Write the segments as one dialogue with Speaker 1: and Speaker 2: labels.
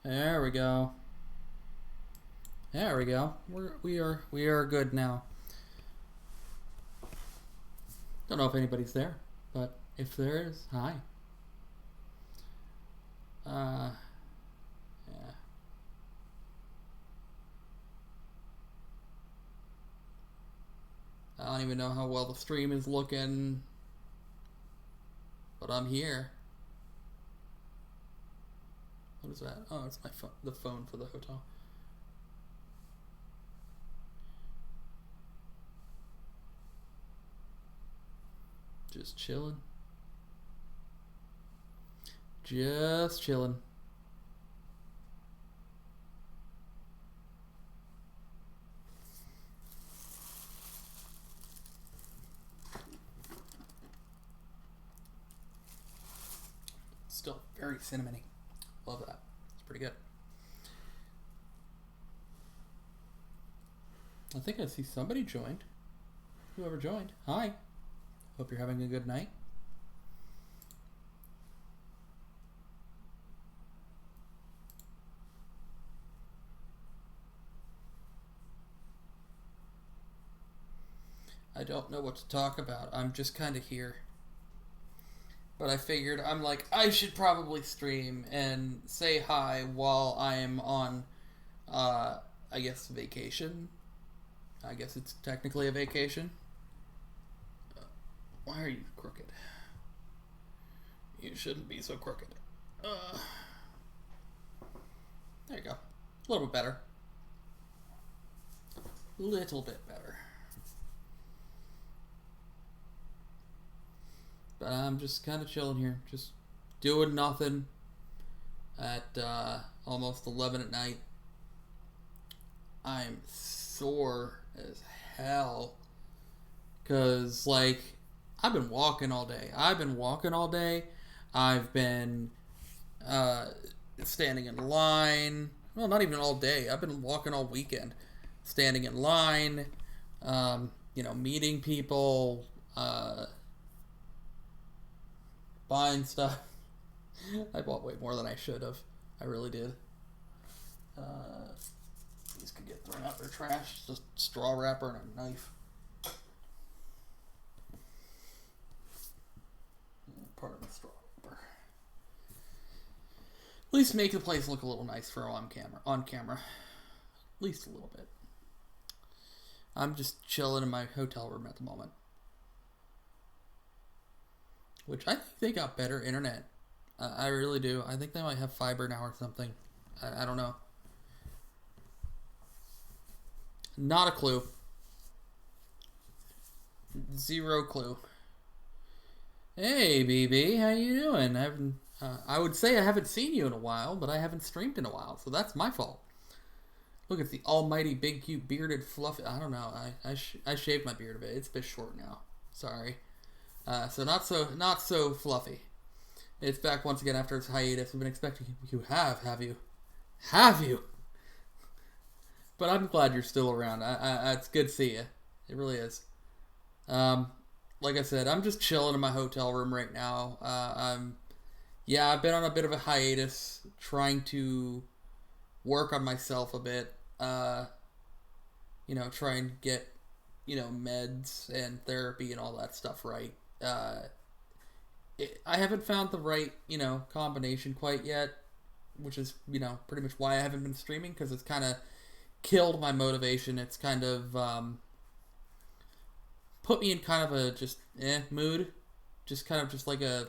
Speaker 1: There we go. There we go. We are good now. Don't know if anybody's there, but if there is, hi. Yeah. I don't even know how well the stream is looking, but I'm here. What is that? Oh, it's my phone. The phone for the hotel. Just chilling. Just chilling. Still very cinnamony. Love that. It's pretty good. I think I see somebody joined. Whoever joined. Hi. Hope you're having a good night. I don't know what to talk about. I'm just kind of here. But I figured, I'm like, I should probably stream and say hi while I'm on, I guess, vacation. I guess it's technically a vacation. Why are you crooked? You shouldn't be so crooked. There you go. A little bit better. Little bit better. But I'm just kind of chilling here. Just doing nothing at almost 11 at night. I'm sore as hell. Because, like, I've been walking all day. I've been standing in line. Well, not even all day. I've been walking all weekend. Standing in line, meeting people, buying stuff. I bought way more than I should have. I really did. These could get thrown out. They're trash. Just straw wrapper and a knife. Part of the straw wrapper. At least make the place look a little nice for on camera. At least a little bit. I'm just chilling in my hotel room at the moment. Which I think they got better internet. I really do. I think they might have fiber now or something. I don't know. Not a clue. Zero clue. Hey, BB, how you doing? I would say I haven't seen you in a while, but I haven't streamed in a while, so that's my fault. Look, it's the almighty, big, cute, bearded, fluffy... I don't know. I shaved my beard a bit. It's a bit short now. Sorry. So not so fluffy. It's back once again after its hiatus. We've been expecting you. Have you? Have you? But I'm glad you're still around. It's good to see you. It really is. Like I said, I'm just chilling in my hotel room right now. I've been on a bit of a hiatus, trying to work on myself a bit. Try and get, meds and therapy and all that stuff right. I haven't found the right, combination quite yet, which is, pretty much why I haven't been streaming, because it's kind of killed my motivation. It's kind of put me in kind of a just mood, just kind of just like a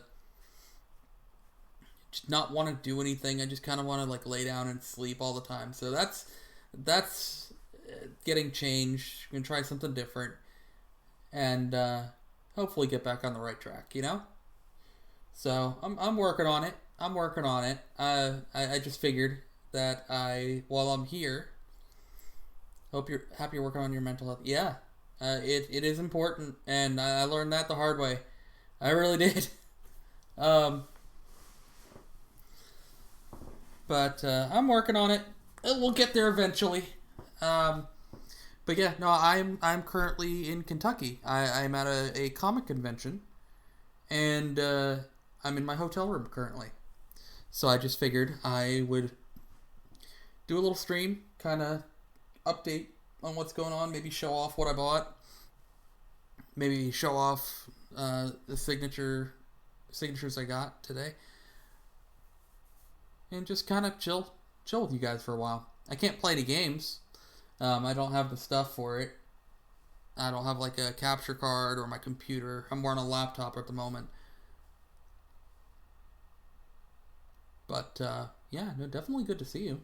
Speaker 1: just not want to do anything. I just kind of want to like lay down and sleep all the time. So that's getting changed. I'm gonna try something different, and hopefully get back on the right track. So I'm working on it. I just figured that while I'm here, hope you're happy you're working on your mental health. Yeah, it is important, and I learned that the hard way. I really did. But I'm working on it. We'll get there eventually. But yeah, no, I'm currently in Kentucky. I'm at a comic convention, and I'm in my hotel room currently. So I just figured I would do a little stream, kind of update on what's going on. Maybe show off what I bought. Maybe show off the signatures I got today, and just kind of chill with you guys for a while. I can't play any games. I don't have the stuff for it. I don't have like a capture card or my computer. I'm more on a laptop at the moment. But yeah, no, definitely good to see you.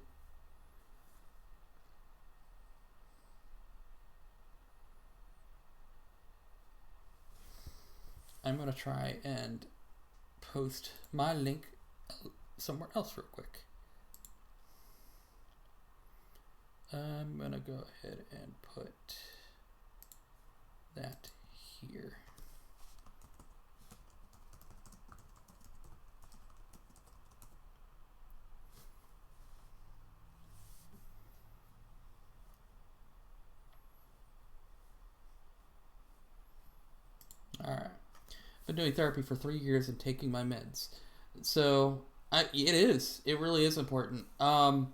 Speaker 1: I'm going to try and post my link somewhere else real quick. I'm going to go ahead and put that here. All right. Been doing therapy for 3 years and taking my meds. So it really is important. I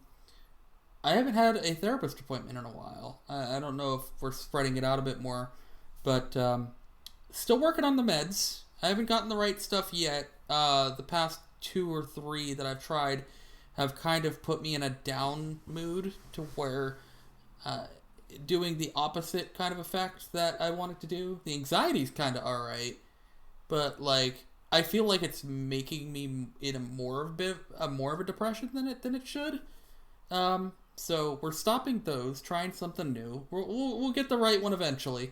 Speaker 1: haven't had a therapist appointment in a while. I don't know if we're spreading it out a bit more, but still working on the meds. I haven't gotten the right stuff yet. The past 2 or 3 that I've tried have kind of put me in a down mood to where doing the opposite kind of effect that I wanted to do. The anxiety's kind of alright, but like I feel like it's making me in a more of a depression than it should. So we're stopping those, trying something new. We'll get the right one eventually.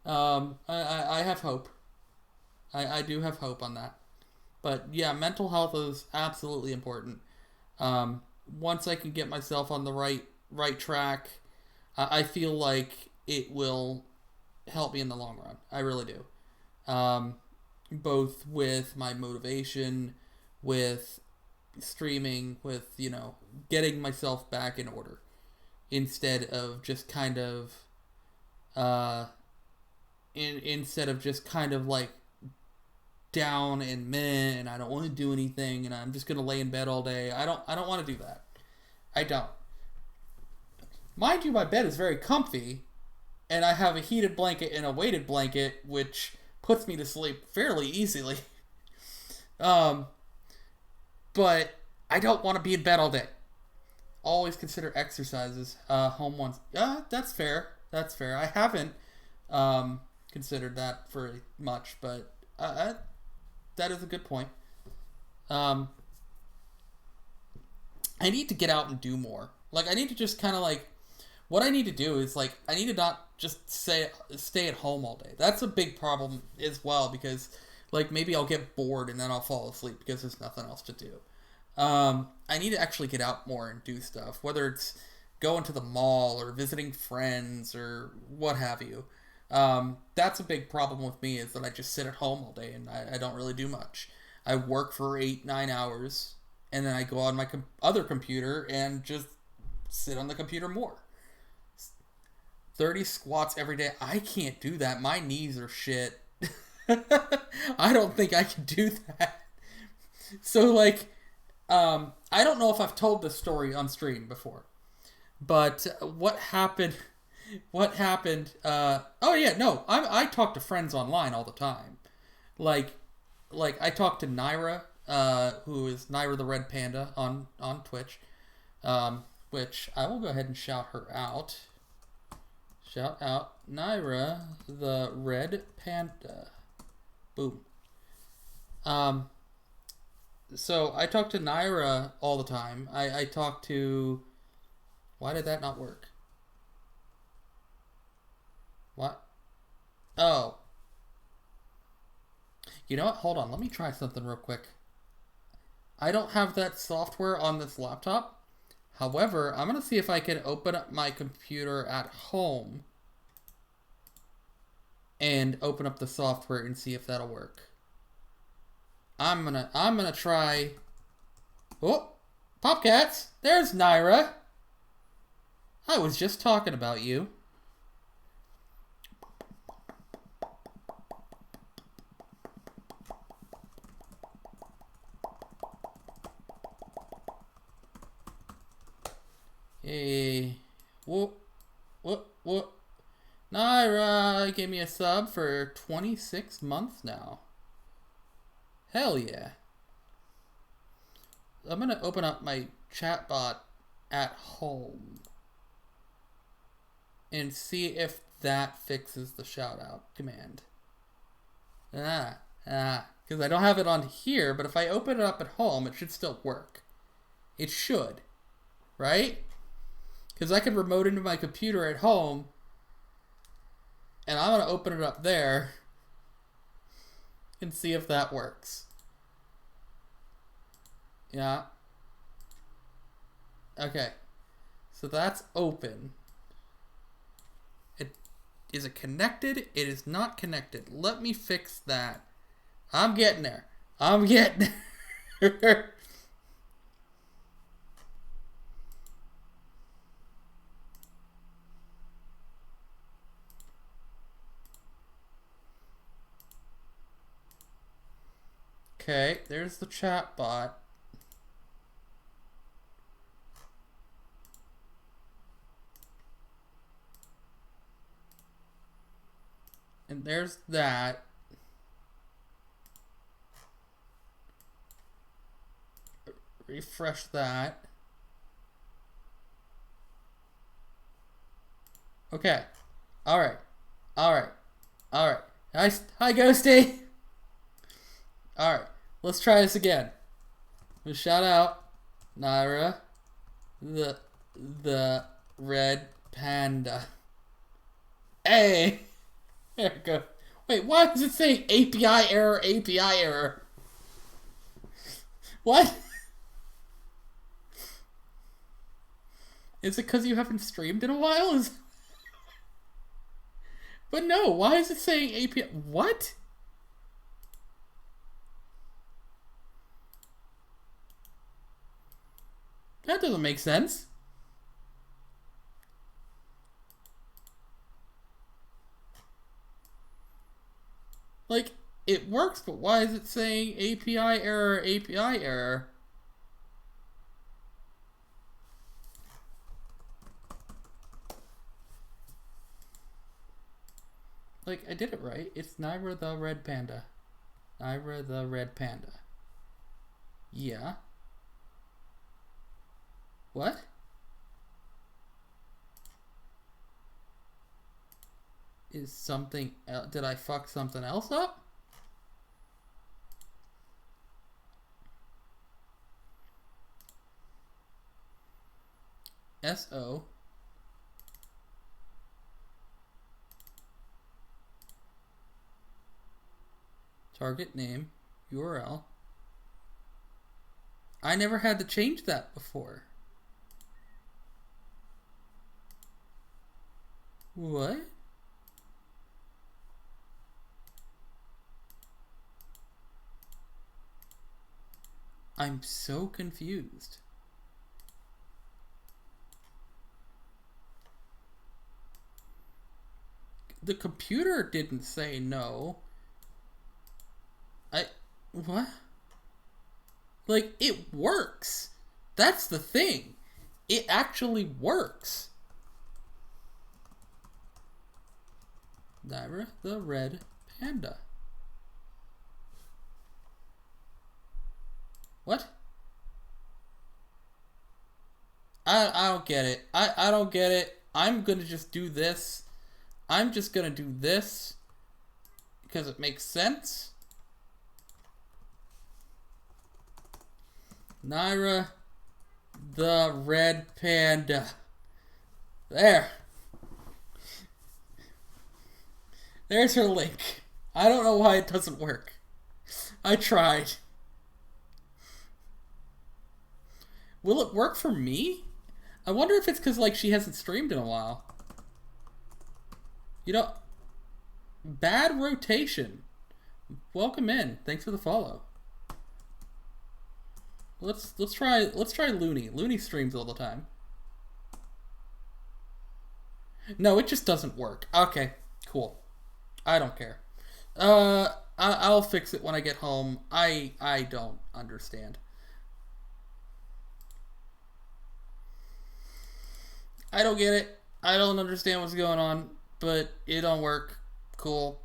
Speaker 1: I have hope. I do have hope on that. But yeah, mental health is absolutely important. Once I can get myself on the right track, I feel like it will help me in the long run. I really do. Both with my motivation, with streaming, with, getting myself back in order instead of just kind of like down and meh, and I don't want to do anything, and I'm just gonna lay in bed all day. I don't want to do that. I don't. Mind you, my bed is very comfy, and I have a heated blanket and a weighted blanket, which puts me to sleep fairly easily. But I don't want to be in bed all day. Always consider exercises. Home ones. That's fair. I haven't considered that very much, but that is a good point. I need to get out and do more. Like, I need to just kind of like, what I need to do is like, I need to not just stay at home all day. That's a big problem as well, because like maybe I'll get bored and then I'll fall asleep because there's nothing else to do. I need to actually get out more and do stuff, whether it's going to the mall or visiting friends or what have you. That's a big problem with me, is that I just sit at home all day and I don't really do much. I work for 8-9 hours and then I go on my other computer and just sit on the computer more. 30 squats every day. I can't do that. My knees are shit. I don't think I can do that. So like, I don't know if I've told this story on stream before, but what happened, I talk to friends online all the time. Like I talk to Naira, who is Naira the Red Panda on Twitch, which I will go ahead and shout her out. Shout out Naira the Red Panda. Boom. So I talk to Naira all the time. I talk to... Why did that not work? What? Oh. You know what? Hold on. Let me try something real quick. I don't have that software on this laptop. However, I'm going to see if I can open up my computer at home and open up the software and see if that'll work. I'm gonna try. Oh, Popcats! There's Naira. I was just talking about you. What? Naira gave me a sub for 26 months now. Hell yeah. I'm gonna open up my chatbot at home and see if that fixes the shout out command. Because I don't have it on here, but if I open it up at home, it should still work. It should, right? Because I could remote into my computer at home, and I'm going to open it up there and see if that works. Yeah. Okay. So that's open. Is it connected? It is not connected. Let me fix that. I'm getting there. Okay, there's the chat bot. And there's that. Refresh that. Okay. Alright. Nice. Hi, Ghosty. Alright. Let's try this again. We'll shout out Naira, the red panda. Hey! There we go. Wait, why is it saying API error? What? Is it because you haven't streamed in a while? But no, why is it saying API? What? That doesn't make sense. Like, it works, but why is it saying API error? Like, I did it right. It's Naira the red panda. Yeah. What? Is something else? Did I fuck something else up? SO. Target name. URL. I never had to change that before. What? I'm so confused. The computer didn't say no. What? Like, it works. That's the thing. It actually works. Naira the red panda. What? I don't get it. I don't get it. I'm gonna just do this. I'm just gonna do this because it makes sense. Naira the red panda. There. There's her link. I don't know why it doesn't work. I tried. Will it work for me? I wonder if it's because, like, she hasn't streamed in a while. You know, bad rotation. Welcome in. Thanks for the follow. Let's try Looney. Looney streams all the time. No, it just doesn't work. Okay, cool. I don't care. I'll fix it when I get home. I don't understand. I don't get it. I don't understand what's going on, but it don't work. Cool.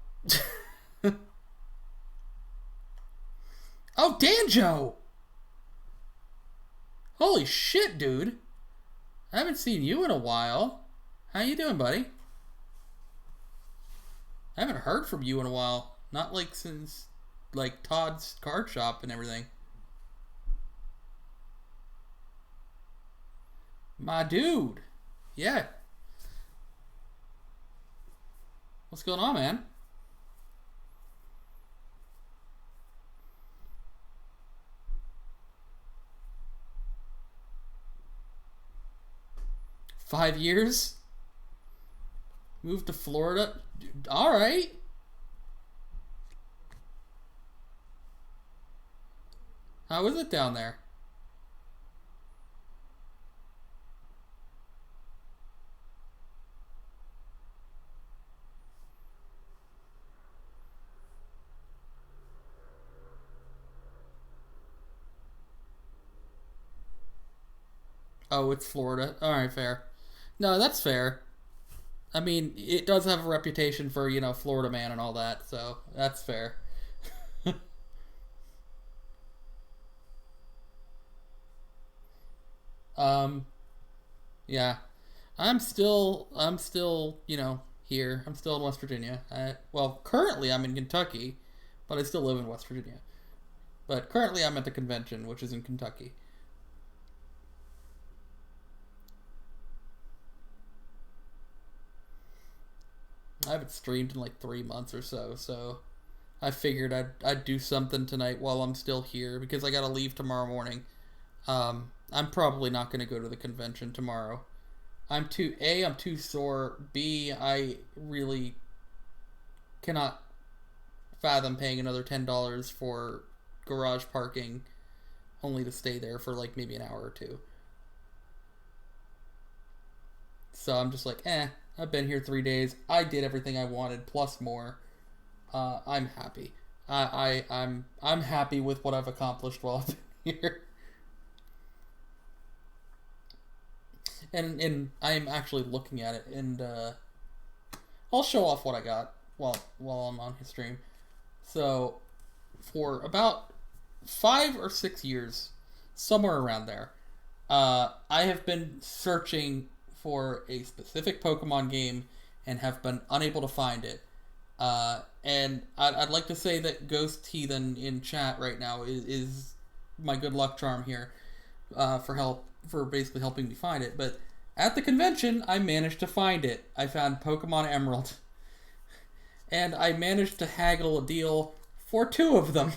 Speaker 1: Oh, Danjo! Holy shit, dude. I haven't seen you in a while. How you doing, buddy? I haven't heard from you in a while. Not like since like Todd's card shop and everything. My dude. Yeah. What's going on, man? Five years? Moved to Florida? Alright. How is it down there? Oh, it's Florida. Alright, fair. No, that's fair. I mean, it does have a reputation for, you know, Florida man and all that, so that's fair. um, yeah. I'm still, you know, here. I'm still in West Virginia. Well, currently I'm in Kentucky, but I still live in West Virginia. But currently I'm at the convention, which is in Kentucky. I haven't streamed in like 3 months or so, so I figured I'd do something tonight while I'm still here because I gotta leave tomorrow morning. I'm probably not gonna go to the convention tomorrow. I'm too sore. B, I really cannot fathom paying another $10 for garage parking only to stay there for like maybe an hour or two. So I'm just like, I've been here 3 days. I did everything I wanted plus more. I'm happy. I'm happy with what I've accomplished while I've been here. And I'm actually looking at it, and I'll show off what I got while I'm on his stream. So, for about 5 or 6 years, somewhere around there, I have been searching for a specific Pokemon game and have been unable to find it. And I'd like to say that Ghost Heathen in chat right now is my good luck charm here for basically helping me find it. But at the convention, I managed to find it. I found Pokemon Emerald. And I managed to haggle a deal for 2 of them.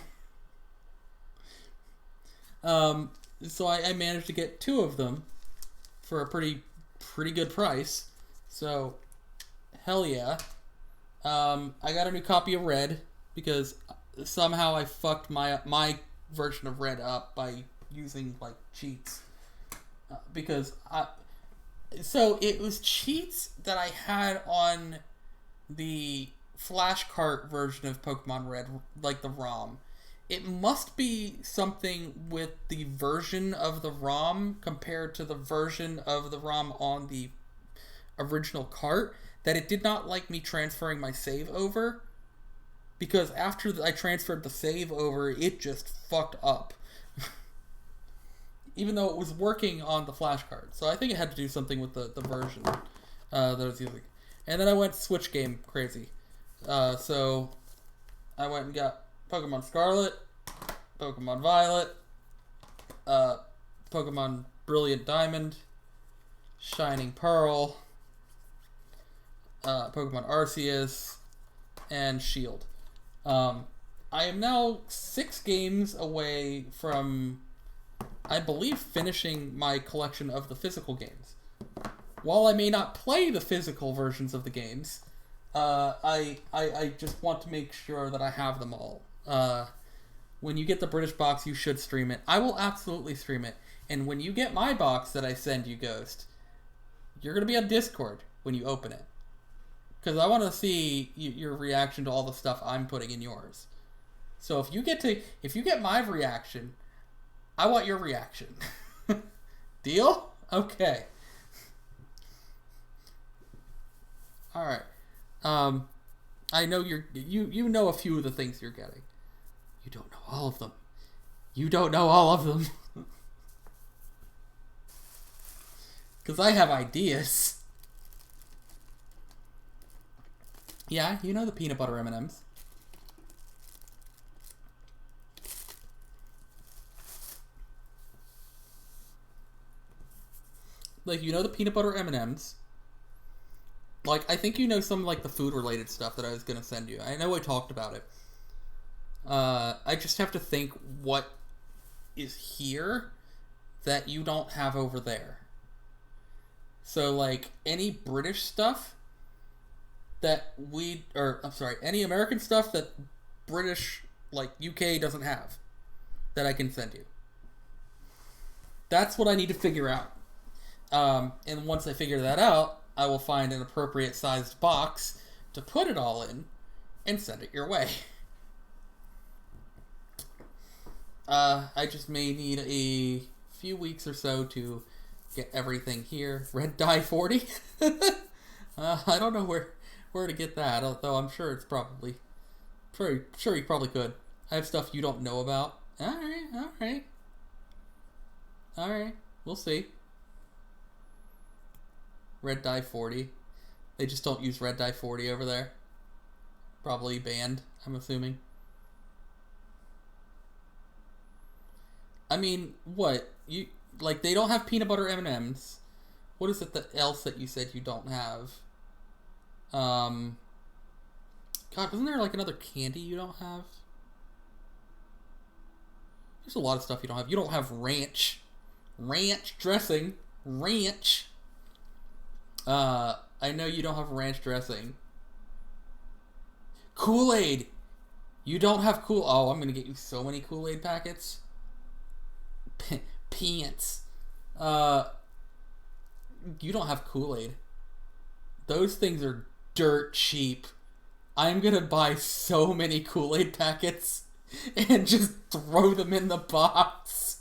Speaker 1: So I managed to get 2 of them for a pretty good price. So, hell yeah. I got a new copy of Red because somehow I fucked my version of Red up by using like cheats. So it was cheats that I had on the flashcart version of Pokemon Red, like the ROM. It must be something with the version of the ROM compared to the version of the ROM on the original cart that it did not like me transferring my save over, because after I transferred the save over, it just fucked up. Even though it was working on the flashcard. So I think it had to do something with the version that I was using. And then I went Switch game crazy. So I went and got Pokemon Scarlet, Pokemon Violet, Pokemon Brilliant Diamond, Shining Pearl, Pokemon Arceus, and Shield. I am now 6 games away from, I believe, finishing my collection of the physical games. While I may not play the physical versions of the games, I just want to make sure that I have them all. When you get the British box, you should stream it. I will absolutely stream it. And when you get my box that I send you, Ghost, you're going to be on Discord when you open it. Because I want to see your reaction to all the stuff I'm putting in yours. So if you get my reaction, I want your reaction. Deal? Okay. All right. I know you know a few of the things you're getting. You don't know all of them. You don't know all of them. Because I have ideas. Yeah, you know the peanut butter M&Ms. Like, you know the peanut butter M&Ms. Like, I think you know some, like, the food-related stuff that I was going to send you. I know I talked about it. I just have to think what is here that you don't have over there. So, like, any British stuff that any American stuff that British, like, UK doesn't have that I can send you. That's what I need to figure out. And once I figure that out, I will find an appropriate sized box to put it all in and send it your way. I just may need a few weeks or so to get everything here. Red dye 40? I don't know where to get that, although I'm sure it's probably... Sure you probably could. I have stuff you don't know about. Alright. We'll see. Red dye 40. They just don't use red dye 40 over there. Probably banned, I'm assuming. I mean, what? They don't have peanut butter M&Ms. What is it else that you said you don't have? God, isn't there like another candy you don't have? There's a lot of stuff you don't have. You don't have ranch. Ranch dressing. Ranch. I know you don't have ranch dressing. Kool-Aid. You don't have Oh, I'm gonna get you so many Kool-Aid packets. Pants. You don't have Kool-Aid. Those things are dirt cheap. I'm gonna buy so many Kool-Aid packets and just throw them in the box.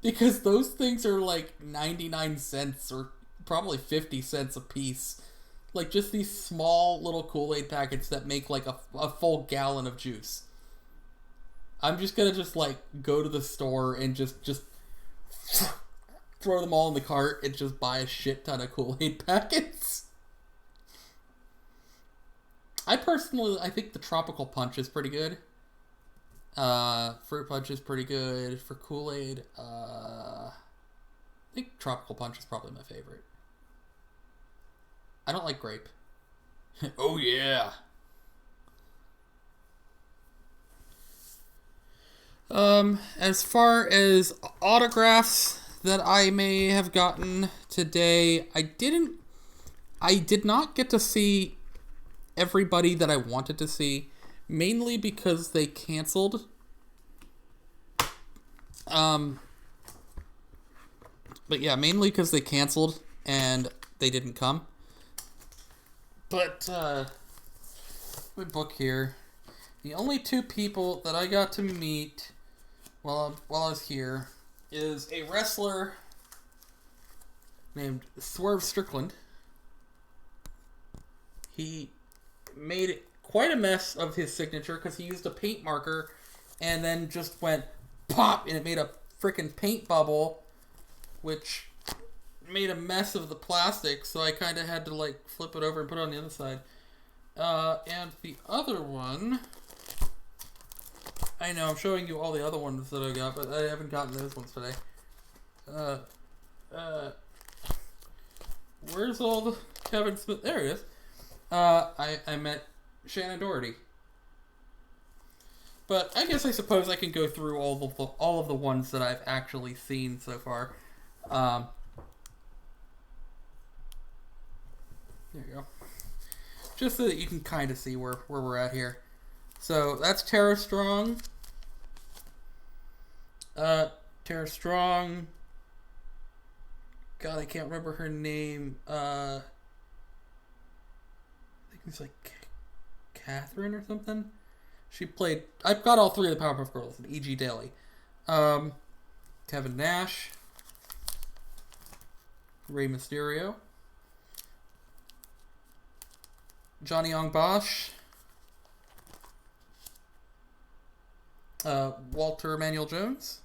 Speaker 1: Because those things are like 99 cents or probably 50 cents a piece. Like, just these small little Kool-Aid packets that make like a full gallon of juice. I'm just gonna go to the store and just throw them all in the cart and just buy a shit ton of Kool-Aid packets. I think the Tropical Punch is pretty good. Fruit Punch is pretty good. For Kool-Aid, I think Tropical Punch is probably my favorite. I don't like grape. Oh yeah. As far as autographs that I may have gotten today, I did not get to see everybody that I wanted to see, mainly because they canceled. But yeah, mainly because they canceled and they didn't come. But, my book here. The only two people that I got to meet while I was here is a wrestler named Swerve Strickland. He made quite a mess of his signature because he used a paint marker and then just went pop and it made a freaking paint bubble, which made a mess of the plastic, so I kind of had to flip it over and put it on the other side. And the other one, I know I'm showing you all the other ones that I got, but I haven't gotten those ones today. Where's all the Kevin Smith? There he is. I met Shannon Doherty. But I guess I suppose I can go through all of the ones that I've actually seen so far. There you go. Just so that you can kind of see where we're at here. So that's Tara Strong. Tara Strong. God, I can't remember her name. I think it's Catherine or something. She played... I've got all three of the Powerpuff Girls in E.G. Daily. Kevin Nash. Rey Mysterio. Johnny Ong Bosch. Walter Emmanuel Jones.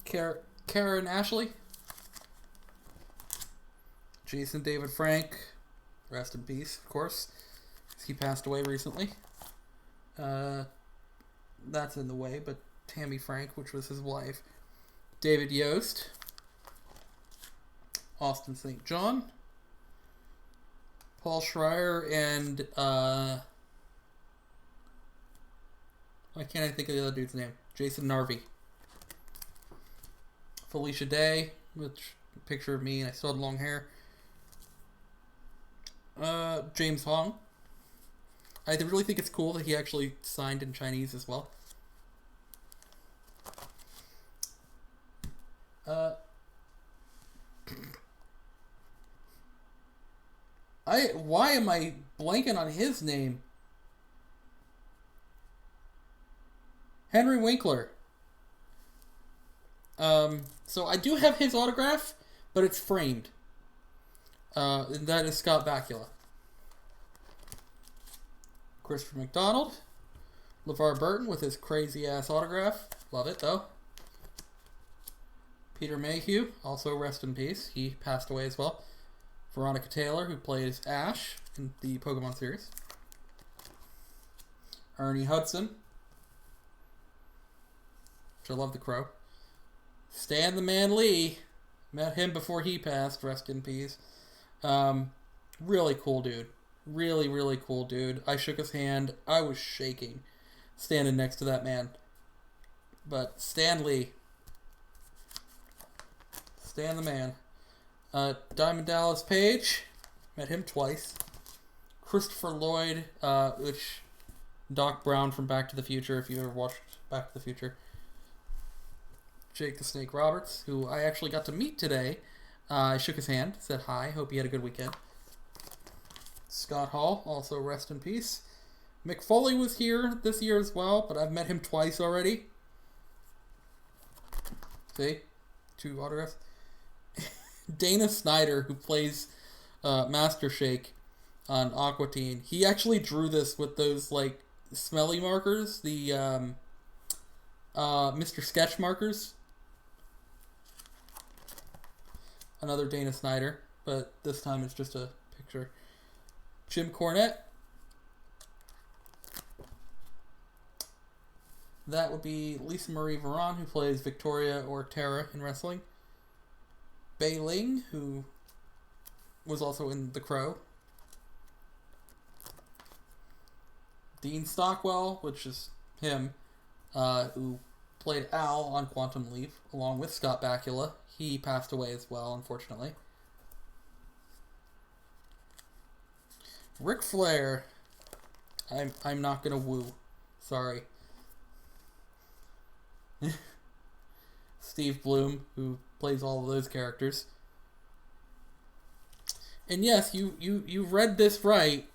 Speaker 1: Karen Ashley. Jason David Frank. Rest in peace, of course. He passed away recently. That's in the way, but Tammy Frank, which was his wife. David Yost. Austin St. John. Paul Schreier and why can't I think of the other dude's name? Jason Narvey. Felicia Day, which picture of me and I still had long hair. James Hong. I really think it's cool that he actually signed in Chinese as well. Why am I blanking on his name? Henry Winkler. So I do have his autograph, but it's framed. And that is Scott Bakula. Christopher McDonald. LeVar Burton with his crazy ass autograph. Love it though. Peter Mayhew, also rest in peace. He passed away as well. Veronica Taylor, who plays Ash in the Pokemon series. Ernie Hudson. Which I love the Crow. Stan the Man Lee. Met him before he passed. Rest in peace. Really cool dude. Really, really cool dude. I shook his hand. I was shaking standing next to that man. But Stan Lee. Stan the man. Diamond Dallas Page. Met him twice. Christopher Lloyd, which Doc Brown from Back to the Future, if you ever watched Back to the Future. Jake the Snake Roberts, who I actually got to meet today. I shook his hand, said hi, hope he had a good weekend. Scott Hall, also rest in peace. Mick Foley was here this year as well, but I've met him twice already. See? 2 autographs. Dana Snyder, who plays Master Shake on Aqua Teen, he actually drew this with those, like, smelly markers, the Mr. Sketch markers. Another Dana Snyder, but this time it's just a picture. Jim Cornette. That would be Lisa Marie Varon, who plays Victoria or Tara in wrestling. Bei Ling, who was also in The Crow. Dean Stockwell, which is him, who played Al on Quantum Leap, along with Scott Bakula. He passed away as well, unfortunately. Ric Flair. I'm not gonna woo. Sorry. Steve Bloom, who plays all of those characters. And yes, you read this right.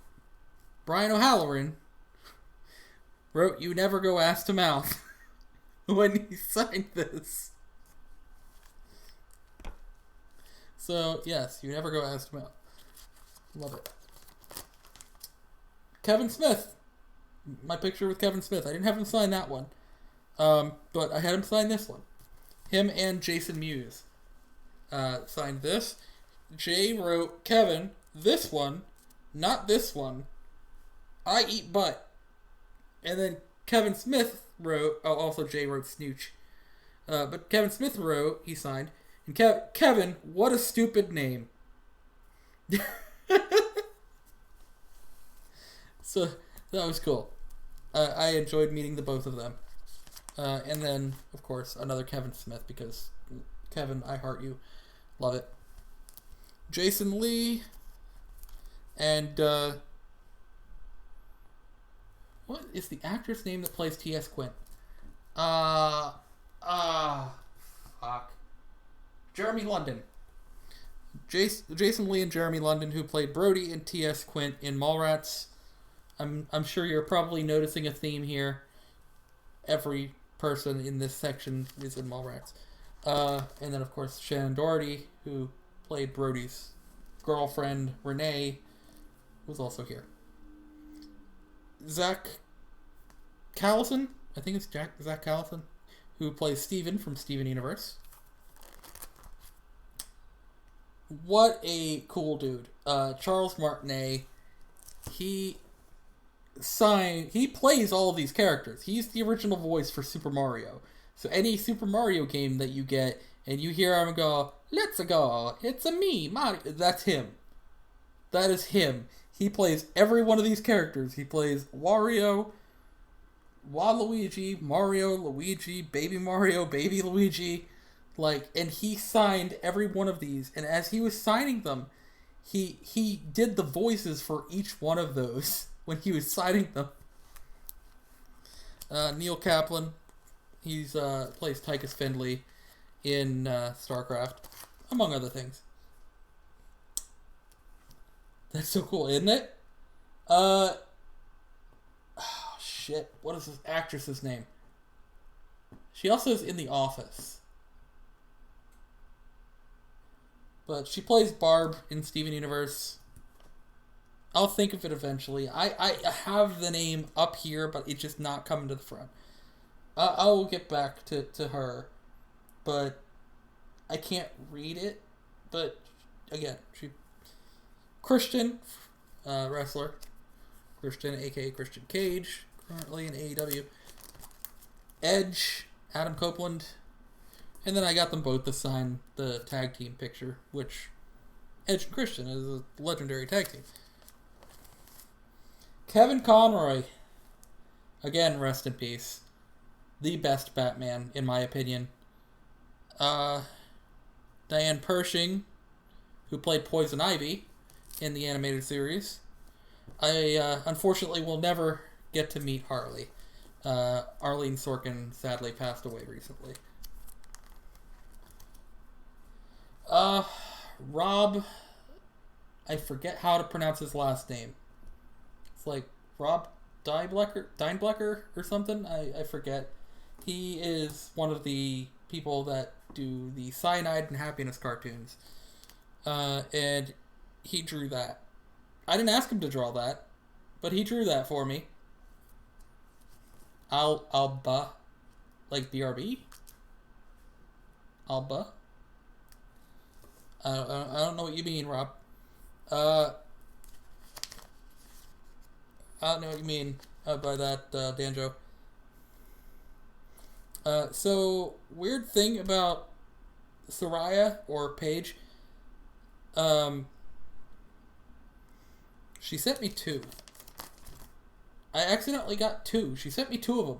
Speaker 1: Brian O'Halloran wrote "You Never Go Ass to Mouth" when he signed this. So yes, you never go ass to mouth. Love it. Kevin Smith. My picture with Kevin Smith. I didn't have him sign that one. But I had him sign this one. Him and Jason Mewes signed this. Jay wrote, Kevin, this one, not this one. I eat butt. And then Kevin Smith wrote, also Jay wrote Snooch. But Kevin Smith wrote, he signed, and Kevin, what a stupid name. So that was cool. I enjoyed meeting the both of them. And then, of course, another Kevin Smith, because Kevin, I heart you. Love it. Jason Lee. And, what is the actor's name that plays T.S. Quint? Fuck. Jeremy London. Jason Lee and Jeremy London, who played Brody and T.S. Quint in Mallrats. I'm sure you're probably noticing a theme here. Every person in this section is in Mallrats. And then, of course, Shannon Doherty, who played Brody's girlfriend, Renee, was also here. Zach Callison, I think it's Zach Callison, who plays Steven from Steven Universe. What a cool dude. Charles Martinet, he plays all of these characters. He's the original voice for Super Mario. So any Super Mario game that you get and you hear him go, "Let's go, it's a me, Mario," that's him. That is him. He plays every one of these characters. He plays Wario, Waluigi, Mario, Luigi, Baby Mario, Baby Luigi. And he signed every one of these. And as he was signing them, he did the voices for each one of those when he was signing them. Neil Kaplan, he's plays Tychus Findlay in StarCraft, among other things. That's so cool, isn't it? Oh, shit. What is this actress's name? She also is in The Office. But she plays Barb in Steven Universe. I'll think of it eventually. I have the name up here, but it's just not coming to the front. I will get back to her. But I can't read it. But, again, Christian, wrestler. Christian, a.k.a. Christian Cage, currently in AEW. Edge, Adam Copeland. And then I got them both to sign the tag team picture, which Edge and Christian is a legendary tag team. Kevin Conroy. Again, rest in peace. The best Batman, in my opinion. Diane Pershing, who played Poison Ivy in the animated series. I unfortunately will never get to meet Harley. Arlene Sorkin sadly passed away recently. Rob, I forget how to pronounce his last name. It's like Rob Deinblecker or something. I forget. He is one of the people that do the Cyanide and Happiness cartoons. And he drew that. I didn't ask him to draw that, but he drew that for me. Alba, like BRB? Alba? I don't know what you mean, Rob. I don't know what you mean by that, Danjo. So, weird thing about Soraya, or Paige, she sent me 2. I accidentally got 2. She sent me 2 of them.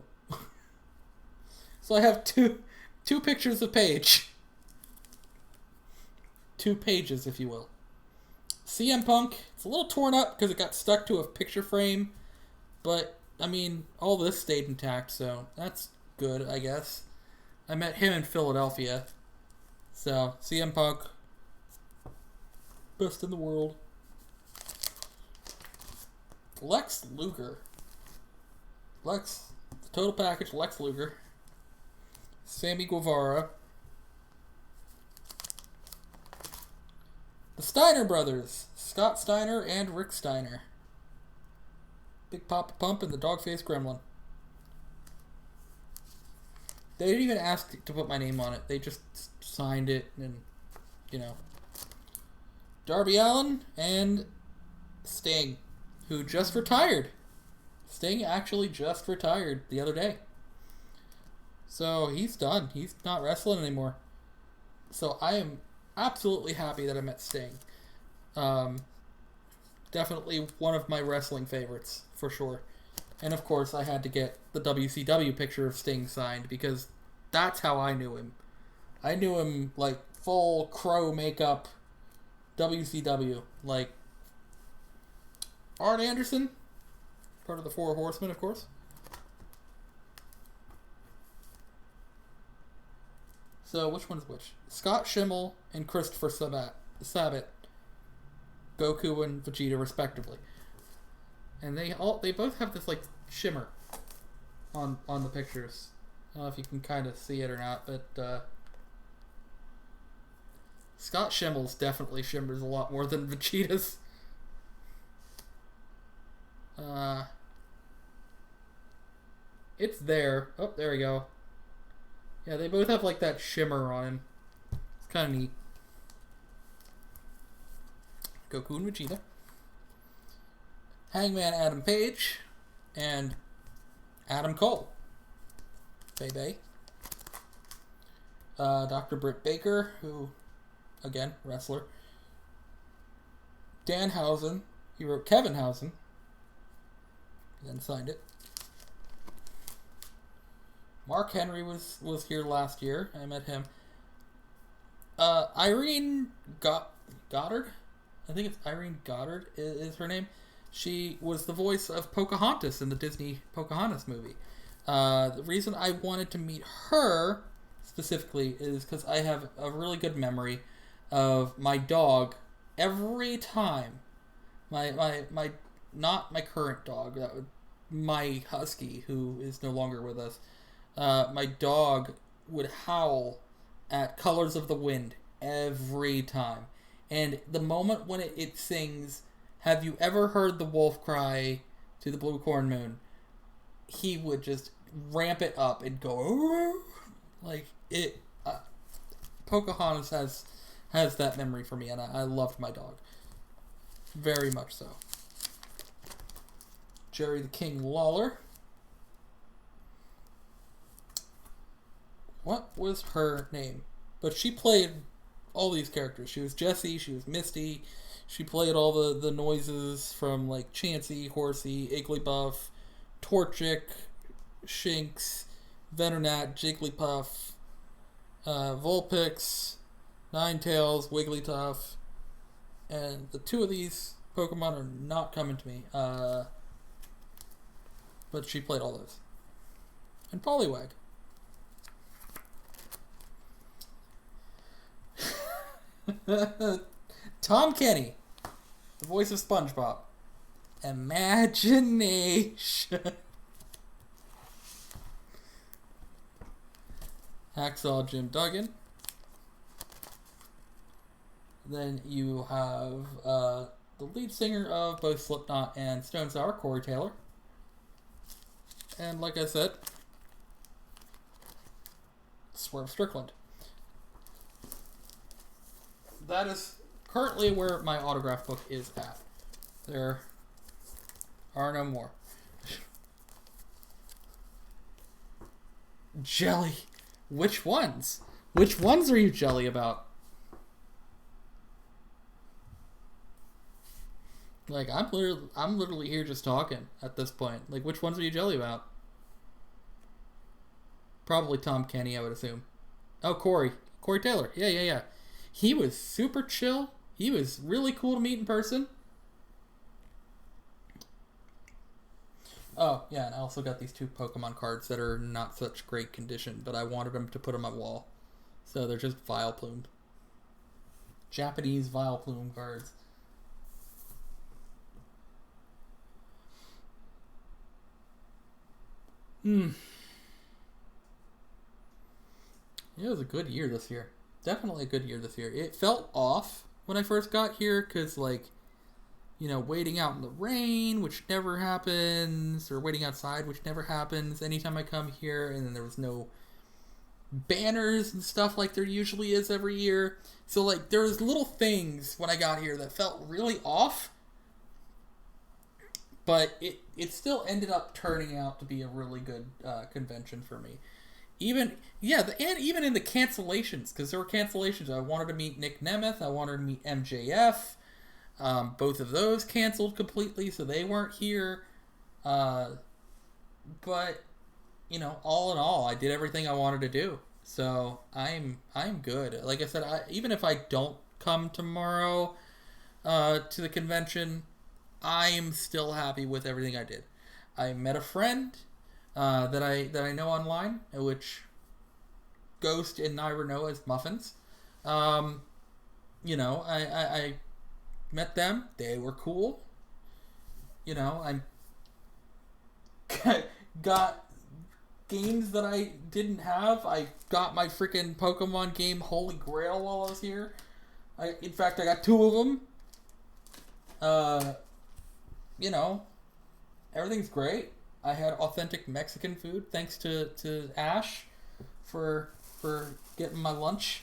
Speaker 1: So I have two pictures of Paige. 2 pages, if you will. CM Punk, it's a little torn up because it got stuck to a picture frame, but, I mean, all this stayed intact, so that's good, I guess. I met him in Philadelphia. So, CM Punk, best in the world. Lex Luger. The total package, Lex Luger. Sammy Guevara. The Steiner brothers, Scott Steiner and Rick Steiner. Big Papa Pump and the Dog-Faced Gremlin. They didn't even ask to put my name on it. They just signed it and, Darby Allin and Sting, who just retired. Sting actually just retired the other day. So he's done. He's not wrestling anymore. So I am absolutely happy that I met Sting. Definitely one of my wrestling favorites, for sure. And of course, I had to get the WCW picture of Sting signed, because that's how I knew him. I knew him, like, full crow makeup, WCW. Like, Arn Anderson, part of the Four Horsemen, of course. So, which one's which? Scott Schimmel and Christopher Sabat. Goku and Vegeta, respectively. And they both have this, like, shimmer on the pictures. I don't know if you can kind of see it or not, but Scott Schimmel's definitely shimmers a lot more than Vegeta's. Uh, it's there. Oh, there we go. Yeah, they both have like that shimmer on him. It's kind of neat. Goku and Vegeta. Hangman Adam Page. And Adam Cole. Bay. Dr. Britt Baker, who, again, wrestler. Dan Housen. He wrote Kevin Housen. Then signed it. Mark Henry was here last year. I met him. Irene Goddard? I think it's Irene Goddard is her name. She was the voice of Pocahontas in the Disney Pocahontas movie. The reason I wanted to meet her specifically is because I have a really good memory of my dog every time. My not my current dog, my husky, who is no longer with us. My dog would howl at Colors of the Wind every time. And the moment when it sings, "Have you ever heard the wolf cry to the blue corn moon?" he would just ramp it up and go, "Arr!" Like it. Pocahontas has that memory for me, and I loved my dog very much so. Jerry the King Lawler. What was her name? But she played all these characters. She was Jessie, she was Misty, she played all the noises from like Chansey, Horsey, Igglybuff, Torchic, Shinx, Venonat, Jigglypuff, Vulpix, Ninetales, Wigglytuff, and the two of these Pokemon are not coming to me. But she played all those. And Poliwag. Tom Kenny, the voice of SpongeBob. Imagination. Hacksaw Jim Duggan. Then you have the lead singer of both Slipknot and Stone Sour, Corey Taylor. And like I said, Swerve Strickland. That is currently where my autograph book is at. There are no more. Jelly. Which ones? Which ones are you jelly about? Like, I'm literally here just talking at this point. Like, which ones are you jelly about? Probably Tom Kenny, I would assume. Oh, Corey Taylor. Yeah. He was super chill. He was really cool to meet in person. Oh, yeah, and I also got these two Pokemon cards that are not such great condition, but I wanted them to put on my wall. So they're just Vileplume. Japanese Vileplume cards. It was a good year this year. Definitely a good year this year. It felt off when I first got here because, like, you know, waiting out in the rain, which never happens, or waiting outside, which never happens anytime I come here, and then there was no banners and stuff like there usually is every year. So, like, there was little things when I got here that felt really off, but it still ended up turning out to be a really good convention for me. Even in the cancellations, because there were cancellations. I wanted to meet Nick Nemeth. I wanted to meet MJF. Both of those canceled completely, so they weren't here. But, you know, all in all, I did everything I wanted to do. So I'm good. Like I said, even if I don't come tomorrow to the convention, I'm still happy with everything I did. I met a friend that I know online, which Ghost and Naira know as Muffins. You know, I met them. They were cool. You know, I got games that I didn't have. I got my freaking Pokemon game Holy Grail while I was here. In fact, I got two of them. You know, Everything's great. I had authentic Mexican food thanks to Ash for getting my lunch.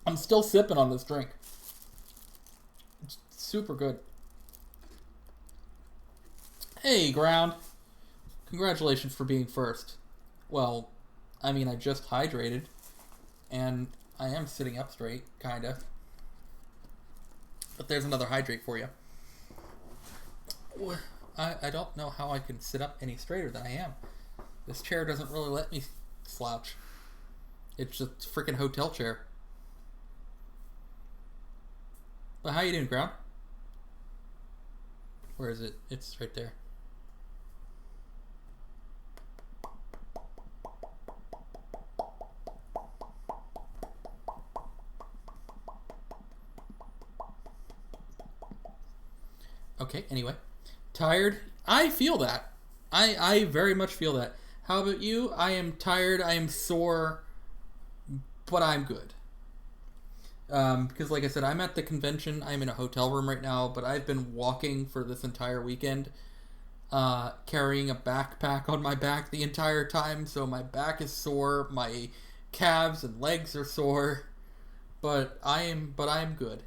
Speaker 1: I'm still sipping on this drink. It's super good. Hey, Ground. Congratulations for being first. Well, I mean, I just hydrated, and I am sitting up straight, kinda. But there's another hydrate for you. I don't know how I can sit up any straighter than I am. This chair doesn't really let me slouch. It's just a freaking hotel chair. But how you doing, Ground? Where is it? It's right there. Okay, anyway. Tired? I feel that. I very much feel that. How about you? I am tired, I am sore, but I'm good. Because like I said, I'm at the convention. I'm in a hotel room right now, but I've been walking for this entire weekend, carrying a backpack on my back the entire time, so my back is sore, my calves and legs are sore, but I'm good.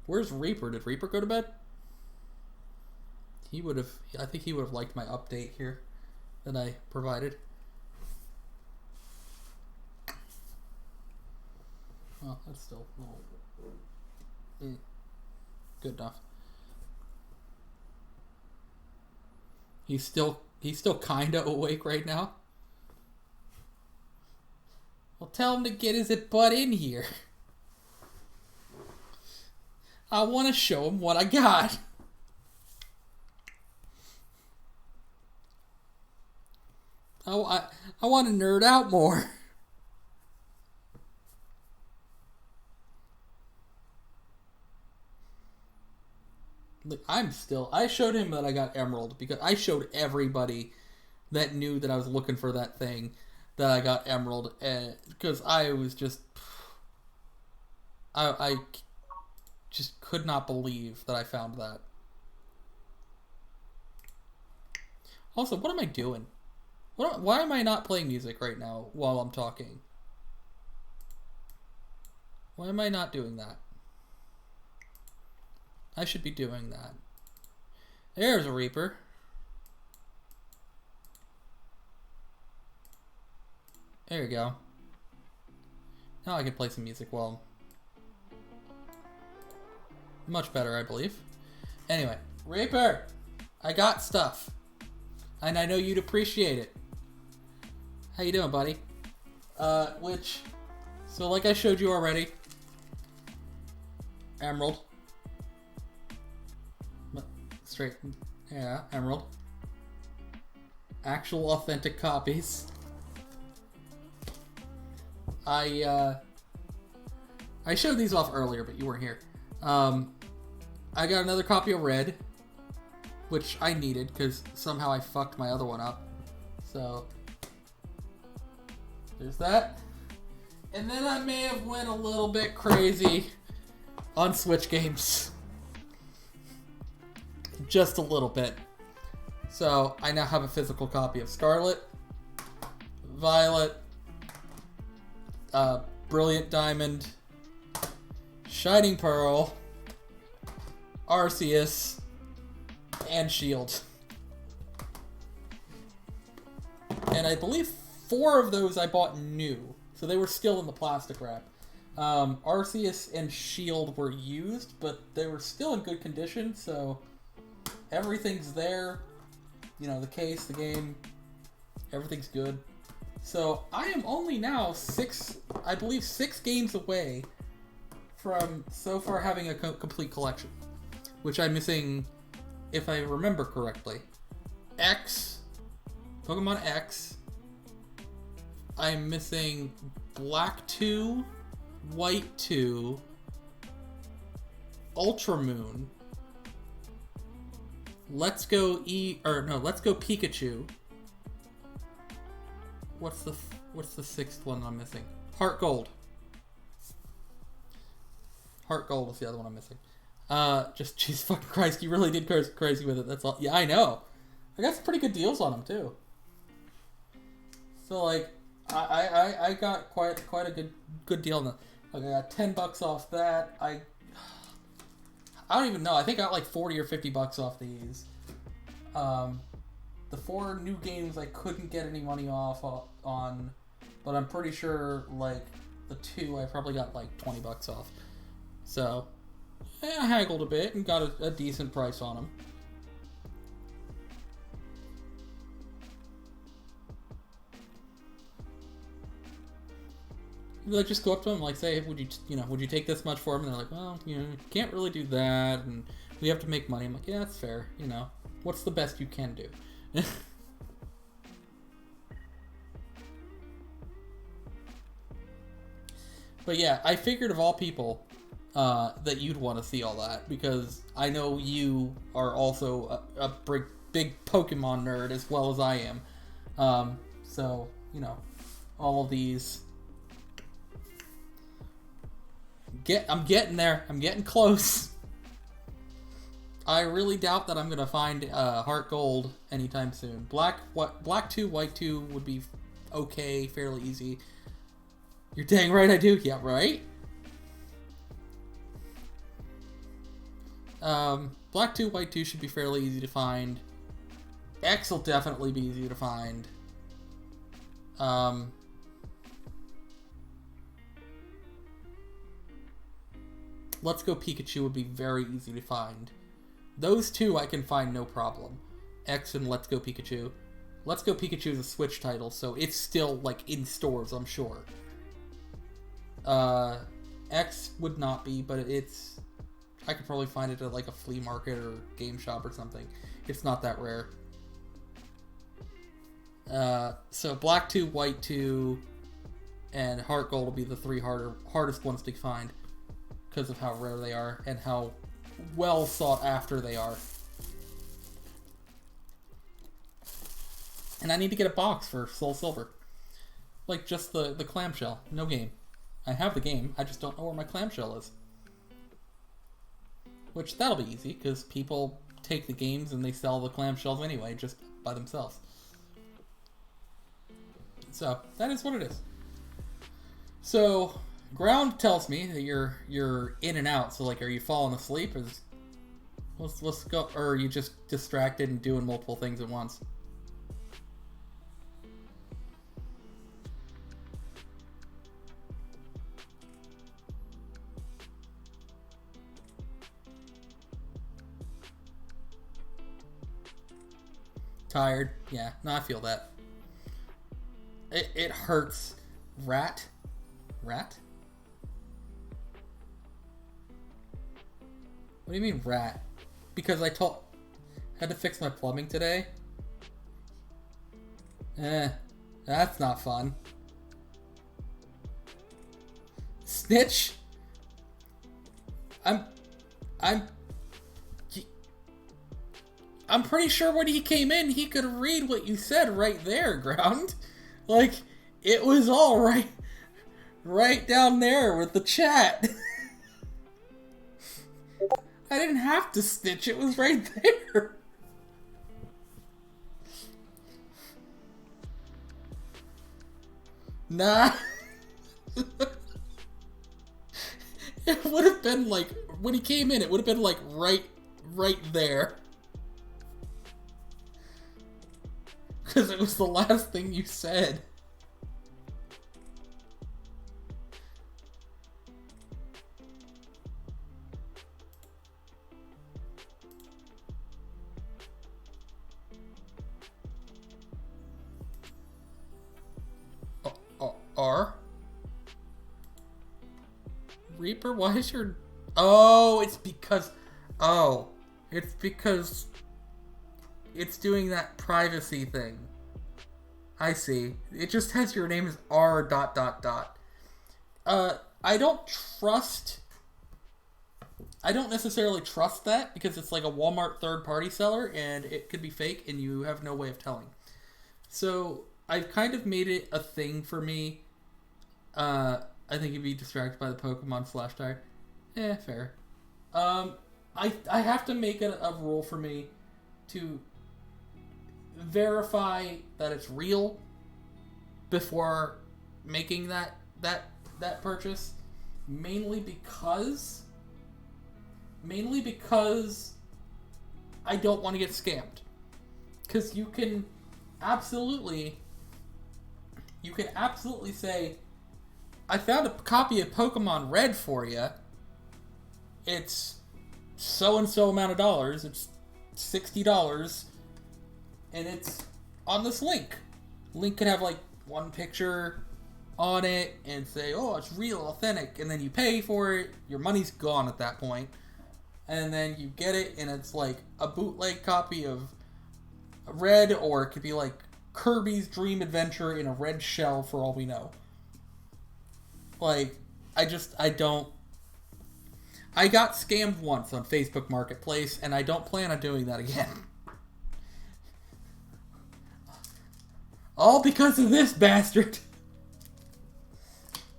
Speaker 1: Where's Reaper? Did Reaper go to bed? He would have. I think he would have liked my update here that I provided. Well, that's still good enough. He's still kind of awake right now. Well, tell him to get his butt in here. I want to show him what I got. I want to nerd out more. Look, I showed him that I got Emerald because I showed everybody that knew that I was looking for that thing that I got Emerald, and because I was just I just could not believe that I found that. Also, what am I doing? Why am I not playing music right now while I'm talking? Why am I not doing that? I should be doing that. There's a Reaper. There you go. Now I can play some music while... Much better, I believe. Anyway, Reaper! I got stuff. And I know you'd appreciate it. How you doing, buddy? So like I showed you already, Emerald. Straight, yeah, Emerald. Actual authentic copies. I showed these off earlier, but you weren't here. I got another copy of Red, which I needed because somehow I fucked my other one up. So there's that. And then I may have went a little bit crazy on Switch games. Just a little bit. So I now have a physical copy of Scarlet, Violet, Brilliant Diamond, Shining Pearl, Arceus, and Shield. And I believe 4 of those I bought new, so they were still in the plastic wrap. Arceus and Shield were used, but they were still in good condition, so everything's there. You know, the case, the game, everything's good. So I am only now 6 games away from so far having a complete collection, which I'm missing, if I remember correctly, Pokemon X. I'm missing Black 2, White 2, Ultra Moon, Let's Go Pikachu. What's the What's the sixth one I'm missing? Heart Gold. Heart Gold is the other one I'm missing. Just, jeez fucking Christ, you really did go crazy with it. That's all. Yeah, I know. I got some pretty good deals on them, too. So, like, I got quite a good deal on them. Like, I got $10 off that. I don't even know. I think I got like 40 or $50 off these. The 4 new games I couldn't get any money off on, but I'm pretty sure, like, the 2 I probably got like $20 off. So, I haggled a bit and got a decent price on them. Like, just go up to them, like, say, would you take this much for them? And they're like, well, can't really do that, and we have to make money. I'm like, yeah, that's fair, What's the best you can do? But yeah, I figured of all people that you'd want to see all that, because I know you are also a big Pokemon nerd as well as I am. So, all of these... I'm getting there. I'm getting close. I really doubt that I'm going to find Heart Gold anytime soon. Black 2, White 2 would be okay, fairly easy. You're dang right I do. Yeah, right? Black 2, White 2 should be fairly easy to find. X will definitely be easy to find. Let's Go Pikachu would be very easy to find. Those two I can find no problem. X and Let's Go Pikachu. Let's Go Pikachu is a Switch title, so it's still, like, in stores, I'm sure. X would not be, but it's... I could probably find it at, like, a flea market or game shop or something. It's not that rare. So Black 2, White 2, and Heart Gold will be the 3 hardest ones to find, because of how rare they are and how well sought after they are. And I need to get a box for Soul Silver. Like, just the clamshell. No game. I have the game, I just don't know where my clamshell is. Which, that'll be easy, because people take the games and they sell the clamshells anyway, just by themselves. So, that is what it is. So... Ground tells me that you're in and out, so, like, are you falling asleep? Let's go, or are you just distracted and doing multiple things at once? Tired? Yeah, no, I feel that. It hurts. Rat? What do you mean, rat? Because I had to fix my plumbing today? That's not fun. Snitch? I'm pretty sure when he came in, he could read what you said right there, Ground. Like, it was all right down there with the chat. I didn't have to snitch, it was right there. Nah. It would have been like, when he came in, it would have been like right there. Because it was the last thing you said. R? Reaper, why is your... Oh, it's because it's doing that privacy thing. I see. It just has your name as R ... I don't necessarily trust that, because it's like a Walmart third-party seller, and it could be fake, and you have no way of telling. So, I've kind of made it a thing for me. I think you'd be distracted by the Pokemon Slash Tire. Fair. I have to make it a rule for me to verify that it's real before making that purchase. Mainly because I don't want to get scammed. Because you can absolutely say, I found a copy of Pokemon Red for you. It's so and so amount of dollars. It's $60, and it's on this link. Link could have like one picture on it and say, "Oh, it's real, authentic," and then you pay for it. Your money's gone at that point, and then you get it, and it's like a bootleg copy of Red, or it could be like Kirby's Dream Adventure in a red shell, for all we know. Like, I got scammed once on Facebook Marketplace, and I don't plan on doing that again. All because of this bastard.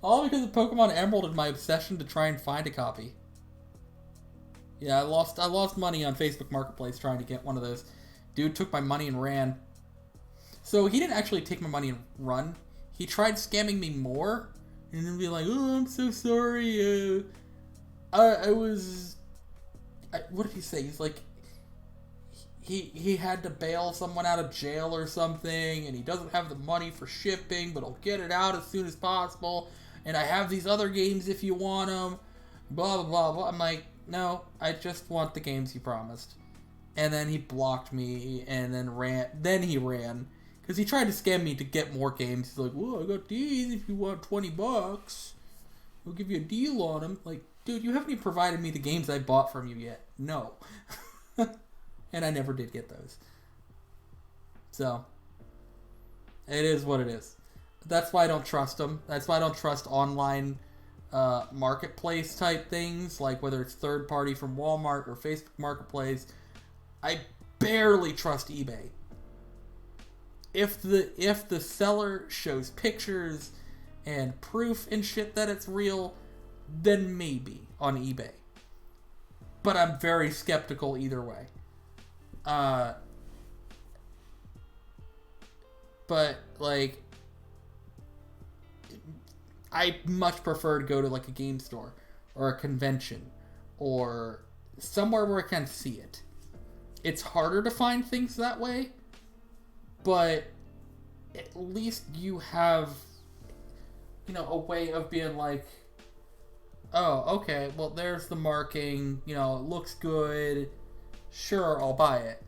Speaker 1: All because of Pokemon Emerald and my obsession to try and find a copy. Yeah, I lost money on Facebook Marketplace trying to get one of those. Dude took my money and ran. So he didn't actually take my money and run. He tried scamming me more, and then be like, "Oh, I'm so sorry. What did he say? He's like, he had to bail someone out of jail or something, and he doesn't have the money for shipping, but he'll get it out as soon as possible. And I have these other games if you want them. Blah, blah, blah, blah." I'm like, no, I just want the games you promised. And then he blocked me and then ran. Then he ran. Because he tried to scam me to get more games. He's like, "Well, I got these if you want $20. We'll give you a deal on them." Like, dude, you haven't even provided me the games I bought from you yet. No. And I never did get those. So, it is what it is. That's why I don't trust them. That's why I don't trust online marketplace type things, like whether it's third party from Walmart or Facebook Marketplace. I barely trust eBay. If the seller shows pictures and proof and shit that it's real, then maybe on eBay. But I'm very skeptical either way. But like, I much prefer to go to like a game store or a convention or somewhere where I can see it. It's harder to find things that way, but at least you have, a way of being like, "Oh, okay, well, there's the marking, it looks good. Sure, I'll buy it."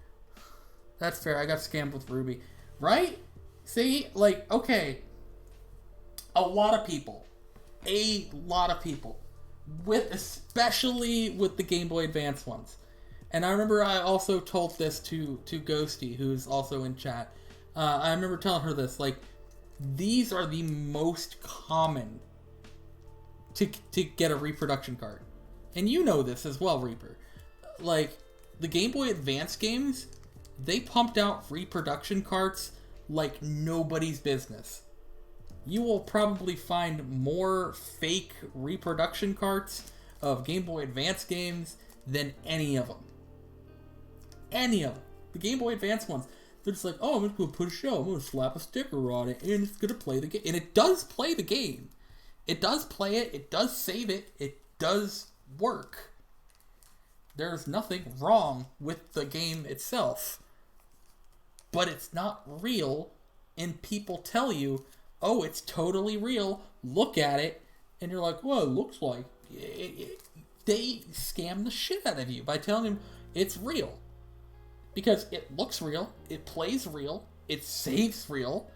Speaker 1: That's fair. I got scammed with Ruby. Right? See? Like, okay. A lot of people, especially with the Game Boy Advance ones. And I remember I also told this to Ghosty, who's also in chat. I remember telling her this, like, these are the most common to get a reproduction card. And you know this as well, Reaper. Like, the Game Boy Advance games, they pumped out reproduction carts like nobody's business. You will probably find more fake reproduction carts of Game Boy Advance games than any of them. Any of them. The Game Boy Advance ones, they're just like, "Oh, I'm just going to put a shell, I'm going to slap a sticker on it, and it's going to play the game." And it does play the game. It does play it. It does save it. It does work. There's nothing wrong with the game itself. But it's not real, and people tell you, "Oh, it's totally real. Look at it." And you're like, "Well, it looks like." They scam the shit out of you by telling them it's real. Because it looks real, it plays real, it saves real,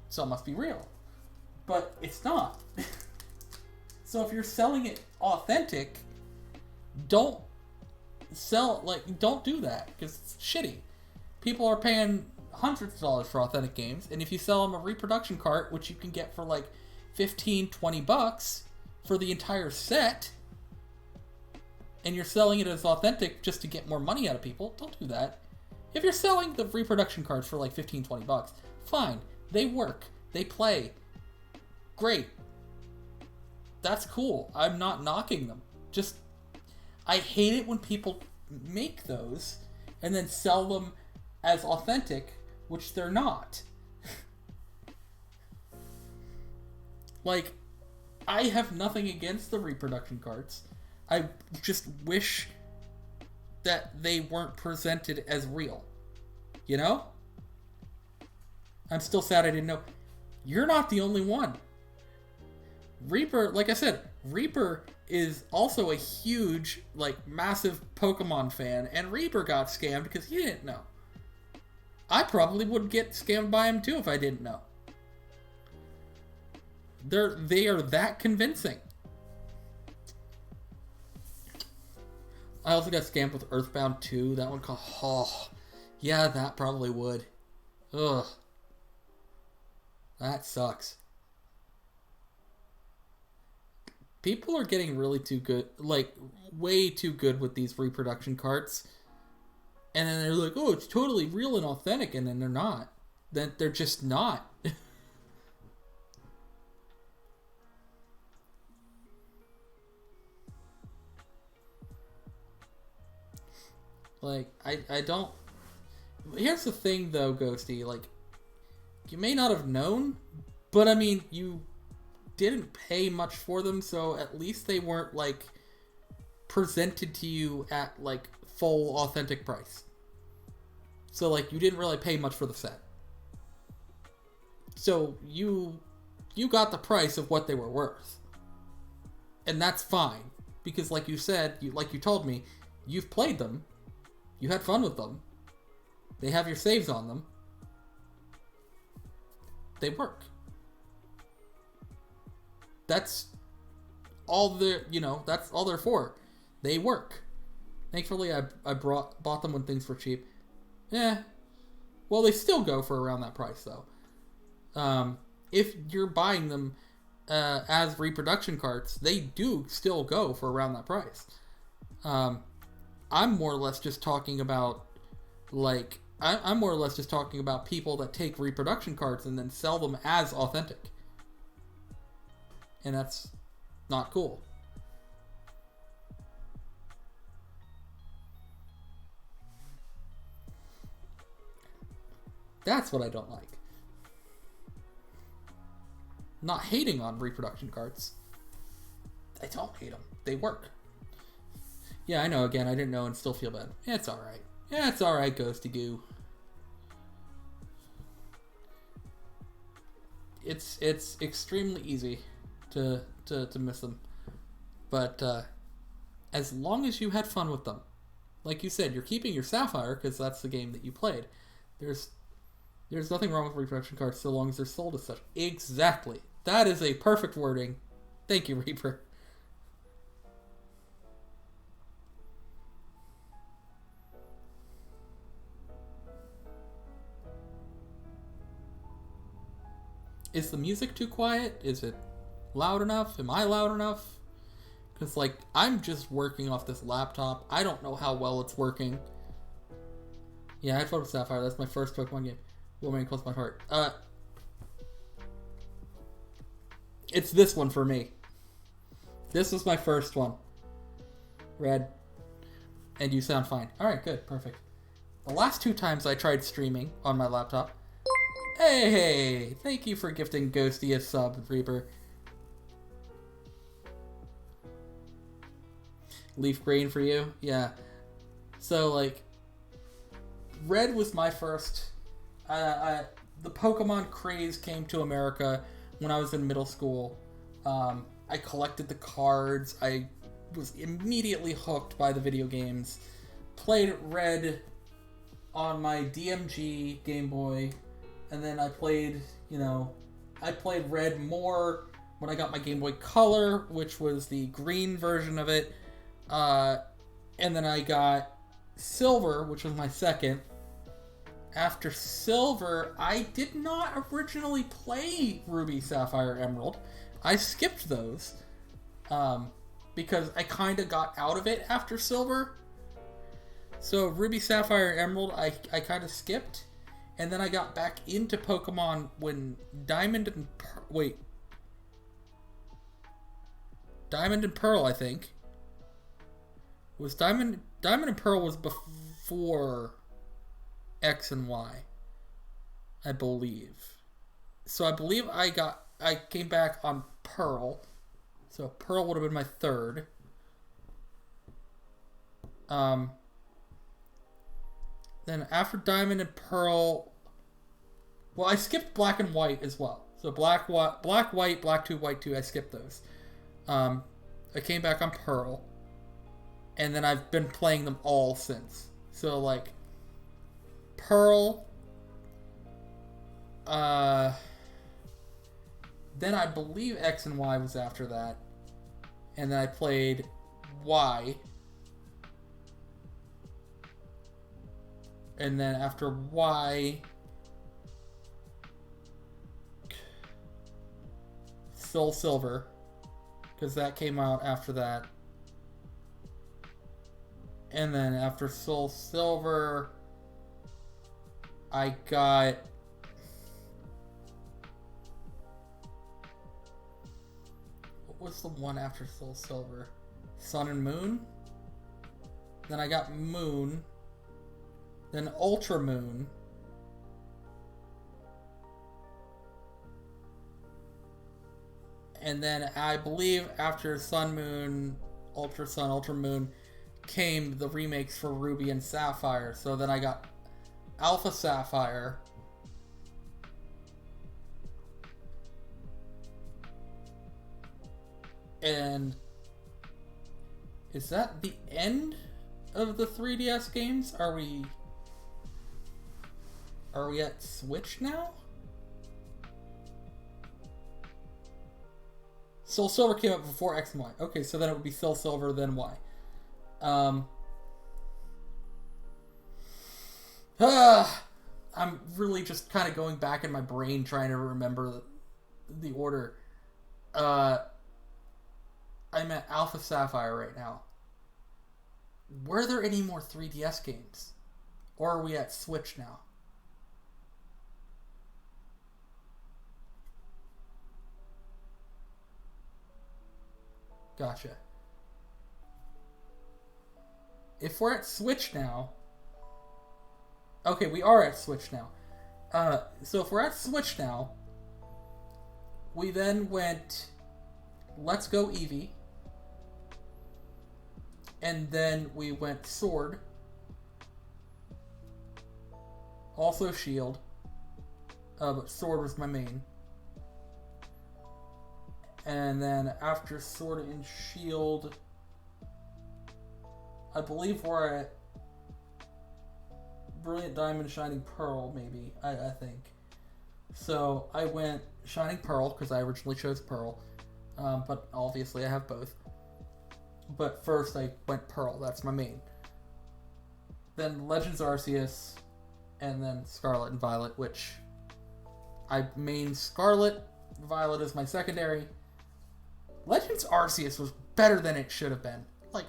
Speaker 1: so it must be real. But it's not. So if you're selling it authentic, don't do that, because it's shitty. People are paying hundreds of dollars for authentic games, and if you sell them a reproduction cart, which you can get for like $15-20 for the entire set, and you're selling it as authentic just to get more money out of people, don't do that. If you're selling the reproduction cards for like 15, 20 bucks, fine. They work. They play. Great. That's cool. I'm not knocking them. Just, I hate it when people make those and then sell them as authentic, which they're not. Like, I have nothing against the reproduction cards. I just wish that they weren't presented as real. You know? I'm still sad I didn't know. You're not the only one. Reaper, like I said, Reaper is also a huge, like, massive Pokemon fan, and Reaper got scammed because he didn't know. I probably would get scammed by him too if I didn't know. They are that convincing. I also got scammed with Earthbound 2. That one called... Oh, yeah, that probably would. Ugh. That sucks. People are getting really too good, like, way too good with these reproduction cards. And then they're like, oh, it's totally real and authentic, and then they're not. Then they're just not. Like, I don't... Here's the thing, though, Ghosty. Like, you may not have known, but, I mean, you didn't pay much for them, so at least they weren't, like, presented to you at, like, full, authentic price. So, like, you didn't really pay much for the set. So, you got the price of what they were worth. And that's fine. Because, like you said, like you told me, you've played them. You had fun with them. They have your saves on them. They work. That's all that's all they're for. They work. Thankfully, I bought them when things were cheap. Well, they still go for around that price, though. If you're buying them as reproduction cards, they do still go for around that price. I'm more or less just talking about, like, I'm more or less just talking about people that take reproduction cards and then sell them as authentic. And that's not cool. That's what I don't like. Not hating on reproduction cards. I don't hate them. They work. Yeah, I know, again, I didn't know and still feel bad. Yeah, it's alright. Yeah, it's alright, Ghosty Goo. It's extremely easy to miss them. But as long as you had fun with them, like you said, you're keeping your Sapphire because that's the game that you played. There's nothing wrong with reproduction cards so long as they're sold as such. Exactly. That is a perfect wording. Thank you, Reaper. Is the music too quiet? Is it loud enough? Am I loud enough? Because, like, I'm just working off this laptop. I don't know how well it's working. Yeah, I had fun with Sapphire. That's my first Pokemon game. Will remain close to my heart. It's this one for me. This was my first one. Red. And you sound fine. Alright, good. Perfect. The last 2 times I tried streaming on my laptop. Hey! Thank you for gifting Ghosty a sub, Reaper. Leaf green for you? Yeah. So, like, Red was my first... the Pokemon craze came to America when I was in middle school. I collected the cards. I was immediately hooked by the video games. Played Red on my DMG Game Boy. And then I played Red more when I got my Game Boy Color, which was the green version of it. And then I got Silver, which was my second. After Silver, I did not originally play Ruby, Sapphire, Emerald. I skipped those. Because I kind of got out of it after Silver. So Ruby, Sapphire, Emerald, I kind of skipped, and then I got back into Pokemon when Diamond and Diamond and Pearl, I think. Was Diamond and Pearl was before X and Y, I believe. So I believe I came back on Pearl. So Pearl would have been my third. Then after Diamond and Pearl, well, I skipped Black and White as well. So Black, White, Black 2, White 2, I skipped those. I came back on Pearl, and then I've been playing them all since. So like Pearl, then I believe X and Y was after that, and then I played Y. And then after Y, Soul Silver, because that came out after that. And then after Soul Silver, I got... What was the one after Soul Silver? Sun and Moon? Then I got Moon. Then Ultra Moon. And then I believe after Sun, Moon, Ultra Sun, Ultra Moon came the remakes for Ruby and Sapphire. So then I got Alpha Sapphire. And is that the end of the 3DS games? Are we at Switch now? Soul Silver came out before X and Y. Okay, so then it would be Soul Silver, then Y. I'm really just kind of going back in my brain trying to remember the order. I'm at Alpha Sapphire right now. Were there any more 3DS games? Or are we at Switch now? Gotcha. If we're at Switch now... Okay, we are at Switch now. So if we're at Switch now, we then went Let's Go Eevee. And then we went Sword. Also Shield. But Sword was my main. And then after Sword and Shield, I believe we're at Brilliant Diamond, Shining Pearl, maybe. I think. So I went Shining Pearl, because I originally chose Pearl. But obviously I have both. But first I went Pearl, that's my main. Then Legends Arceus, and then Scarlet and Violet, which I main Scarlet, Violet is my secondary. Legends Arceus was better than it should have been. Like,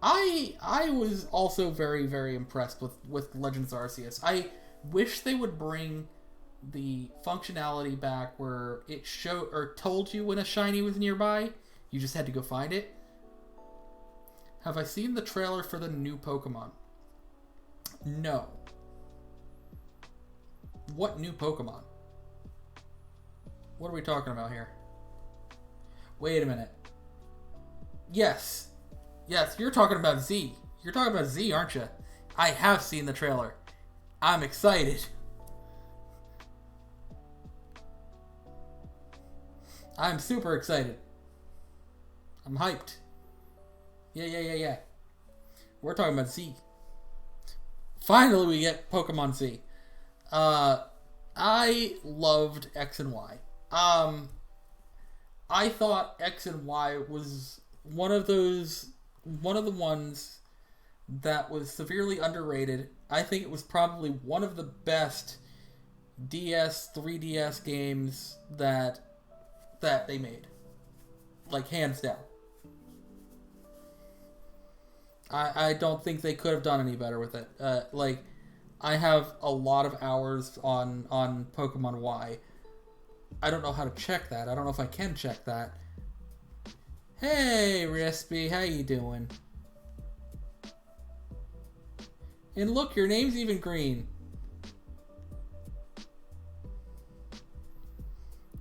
Speaker 1: I was also very, very impressed with Legends Arceus. I wish they would bring the functionality back where it showed or told you when a shiny was nearby. You just had to go find it. Have I seen the trailer for the new Pokemon? No. What new Pokemon? What are we talking about here? Wait a minute. Yes. Yes, you're talking about Z. You're talking about Z, aren't you? I have seen the trailer. I'm excited. I'm super excited. I'm hyped. Yeah. We're talking about Z. Finally, we get Pokemon Z. I loved X and Y. I thought X and Y was one of the ones that was severely underrated. I think it was probably one of the best DS, 3DS games that they made. Like, hands down. I don't think they could have done any better with it. Like, I have a lot of hours on Pokemon Y. I don't know how to check that. I don't know if I can check that. Hey, Rispy, how you doing? And look, your name's even green.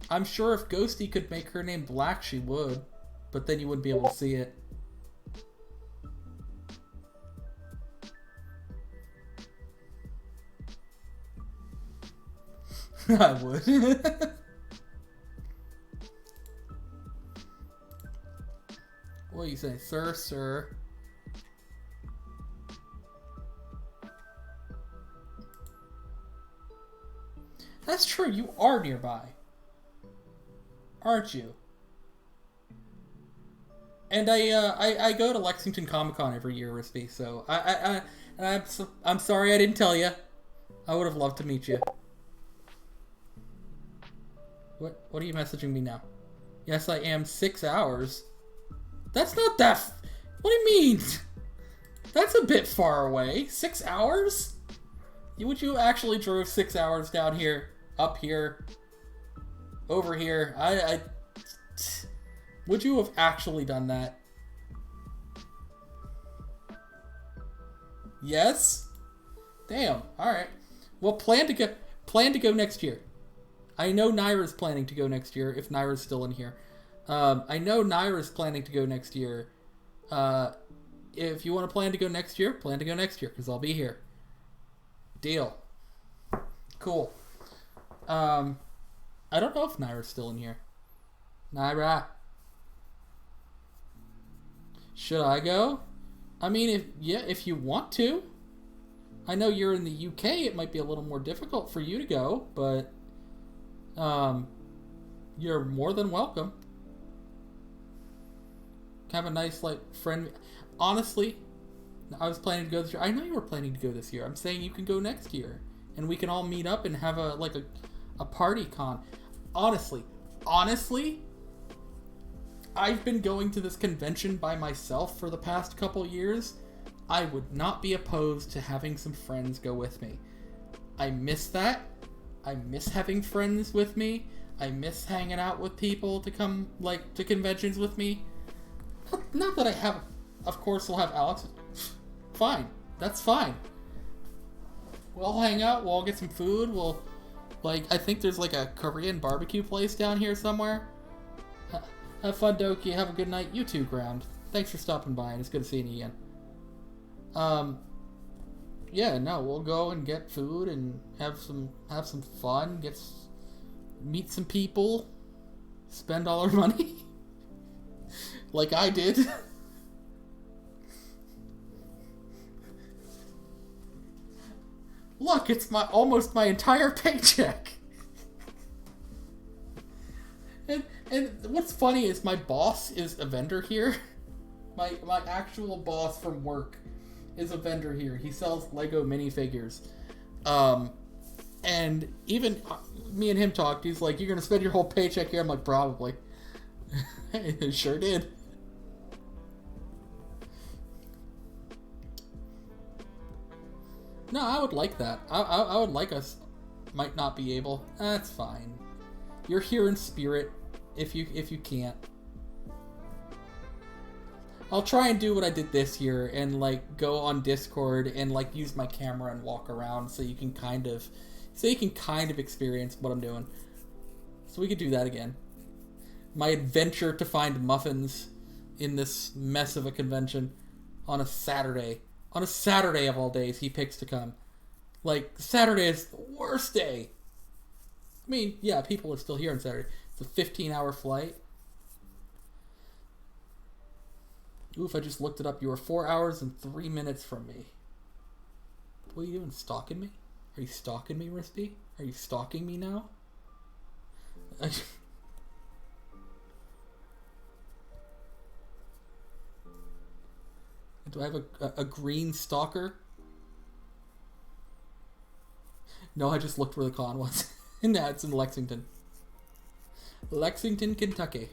Speaker 1: I'm sure if Ghosty could make her name black, she would. But then you wouldn't be able to see it. I would. What do you say? Sir, sir. That's true, you are nearby. Aren't you? And I go to Lexington Comic Con every year, Rispy, so I'm sorry I didn't tell you. I would have loved to meet you. What are you messaging me now? Yes, I am 6 hours. That's not that... What do you mean? That's a bit far away. 6 hours? Would you actually drove 6 hours down here, up here, over here? Would you have actually done that? Yes? Damn. Alright. Well, plan to go next year. I know Naira's planning to go next year, if Naira's still in here. I know Naira's planning to go next year. If you want to plan to go next year, plan to go next year, because I'll be here. Deal. Cool. I don't know if Naira's still in here. Naira. Should I go? I mean, if you want to. I know you're in the UK, it might be a little more difficult for you to go, but you're more than welcome. Have a nice, like, friend. Honestly, I was planning to go this year. I know you were planning to go this year. I'm saying you can go next year, and we can all meet up and have a party con. Honestly, I've been going to this convention by myself for the past couple years. I would not be opposed to having some friends go with me. I miss that. I miss having friends with me. I miss hanging out with people to come, like, to conventions with me. Not that I have... Of course we'll have Alex. Fine. That's fine. We'll all hang out. We'll all get some food. We'll... Like, I think there's, like, a Korean barbecue place down here somewhere. Have fun, Doki. Have a good night. You too, Ground. Thanks for stopping by, and it's good seeing you again. Yeah, no, we'll go and get food and have some fun, meet some people, spend all our money, like I did. Look, it's almost my entire paycheck. And what's funny is my boss is a vendor here. My actual boss from work is a vendor here. He sells Lego minifigures. And even me and him talked. He's like, "You're going to spend your whole paycheck here?" I'm like, "Probably." It sure did. No, I would like that. I would like us. Might not be able. That's fine. You're here in spirit. If you can't. I'll try and do what I did this year and, like, go on Discord and, like, use my camera and walk around so you can kind of experience what I'm doing. So we could do that again. My adventure to find muffins in this mess of a convention on a Saturday. On a Saturday of all days, he picks to come. Like, Saturday is the worst day. I mean, yeah, people are still here on Saturday. It's a 15-hour flight. Oof, I just looked it up. You were 4 hours and 3 minutes from me. What are you doing? Stalking me? Are you stalking me, Rispy? Are you stalking me now? Do I have a green stalker? No, I just looked where the con was. No, it's in Lexington. Lexington, Kentucky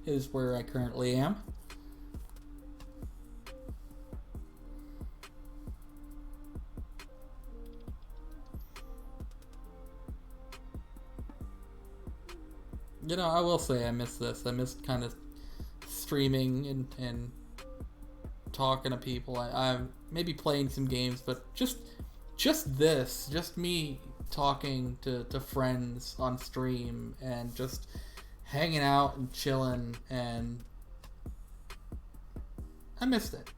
Speaker 1: is where I currently am. I will say I miss this. I miss kind of streaming and talking to people. I'm maybe playing some games, but just me talking to friends on stream and just hanging out and chilling, and I missed it.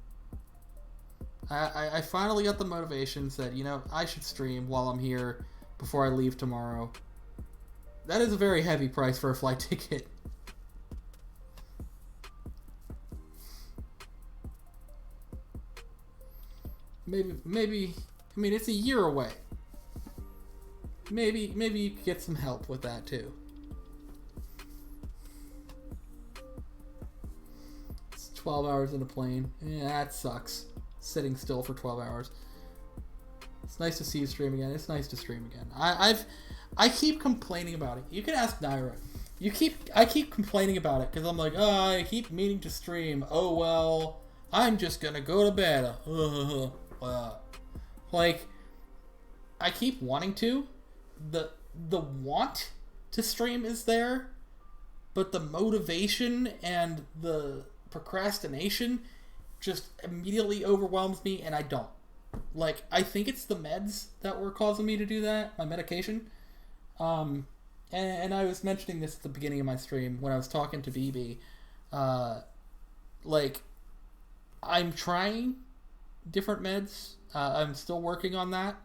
Speaker 1: I finally got the motivation, said, I should stream while I'm here before I leave tomorrow. That is a very heavy price for a flight ticket. Maybe, I mean, it's a year away. Maybe you could get some help with that too. It's 12 hours in a plane. Yeah, that sucks. Sitting still for 12 hours. It's nice to see you stream again. It's nice to stream again. I keep complaining about it. You can ask Naira. I keep complaining about it because I'm like, I keep meaning to stream. Oh well, I'm just gonna go to bed. Like, I keep wanting to. The want to stream is there, but the motivation and the procrastination just immediately overwhelms me, and I don't. Like, I think it's the meds that were causing me to do that, my medication. And I was mentioning this at the beginning of my stream when I was talking to BB. Like, I'm trying different meds. I'm still working on that.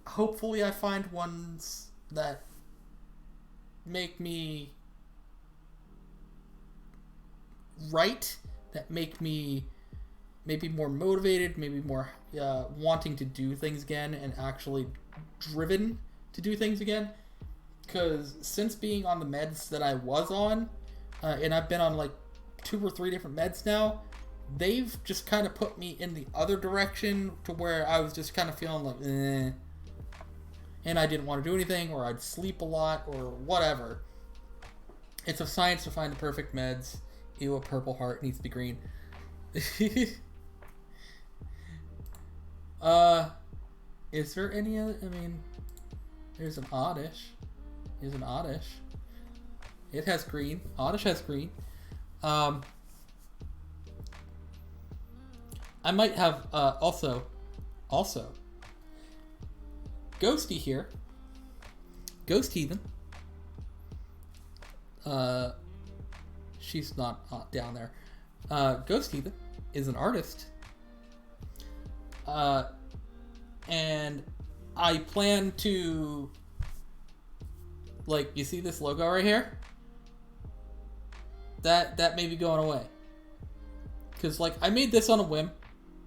Speaker 1: Hopefully I find ones that make me right, that make me maybe more motivated, maybe more wanting to do things again and actually driven to do things again. Because since being on the meds that I was on, and I've been on like 2 or 3 different meds now, they've just kind of put me in the other direction to where I was just kind of feeling like, and I didn't want to do anything, or I'd sleep a lot, or whatever. It's a science to find the perfect meds. Ew, a purple heart needs to be green. Is there any other, I mean, there's an Oddish. There's an Oddish. It has green. Oddish has green. I might have, also, Ghosty here. Ghost Heathen. She's not down there. Ghost Heathen is an artist. And I plan to, like, you see this logo right here? That may be going away. Because, like, I made this on a whim.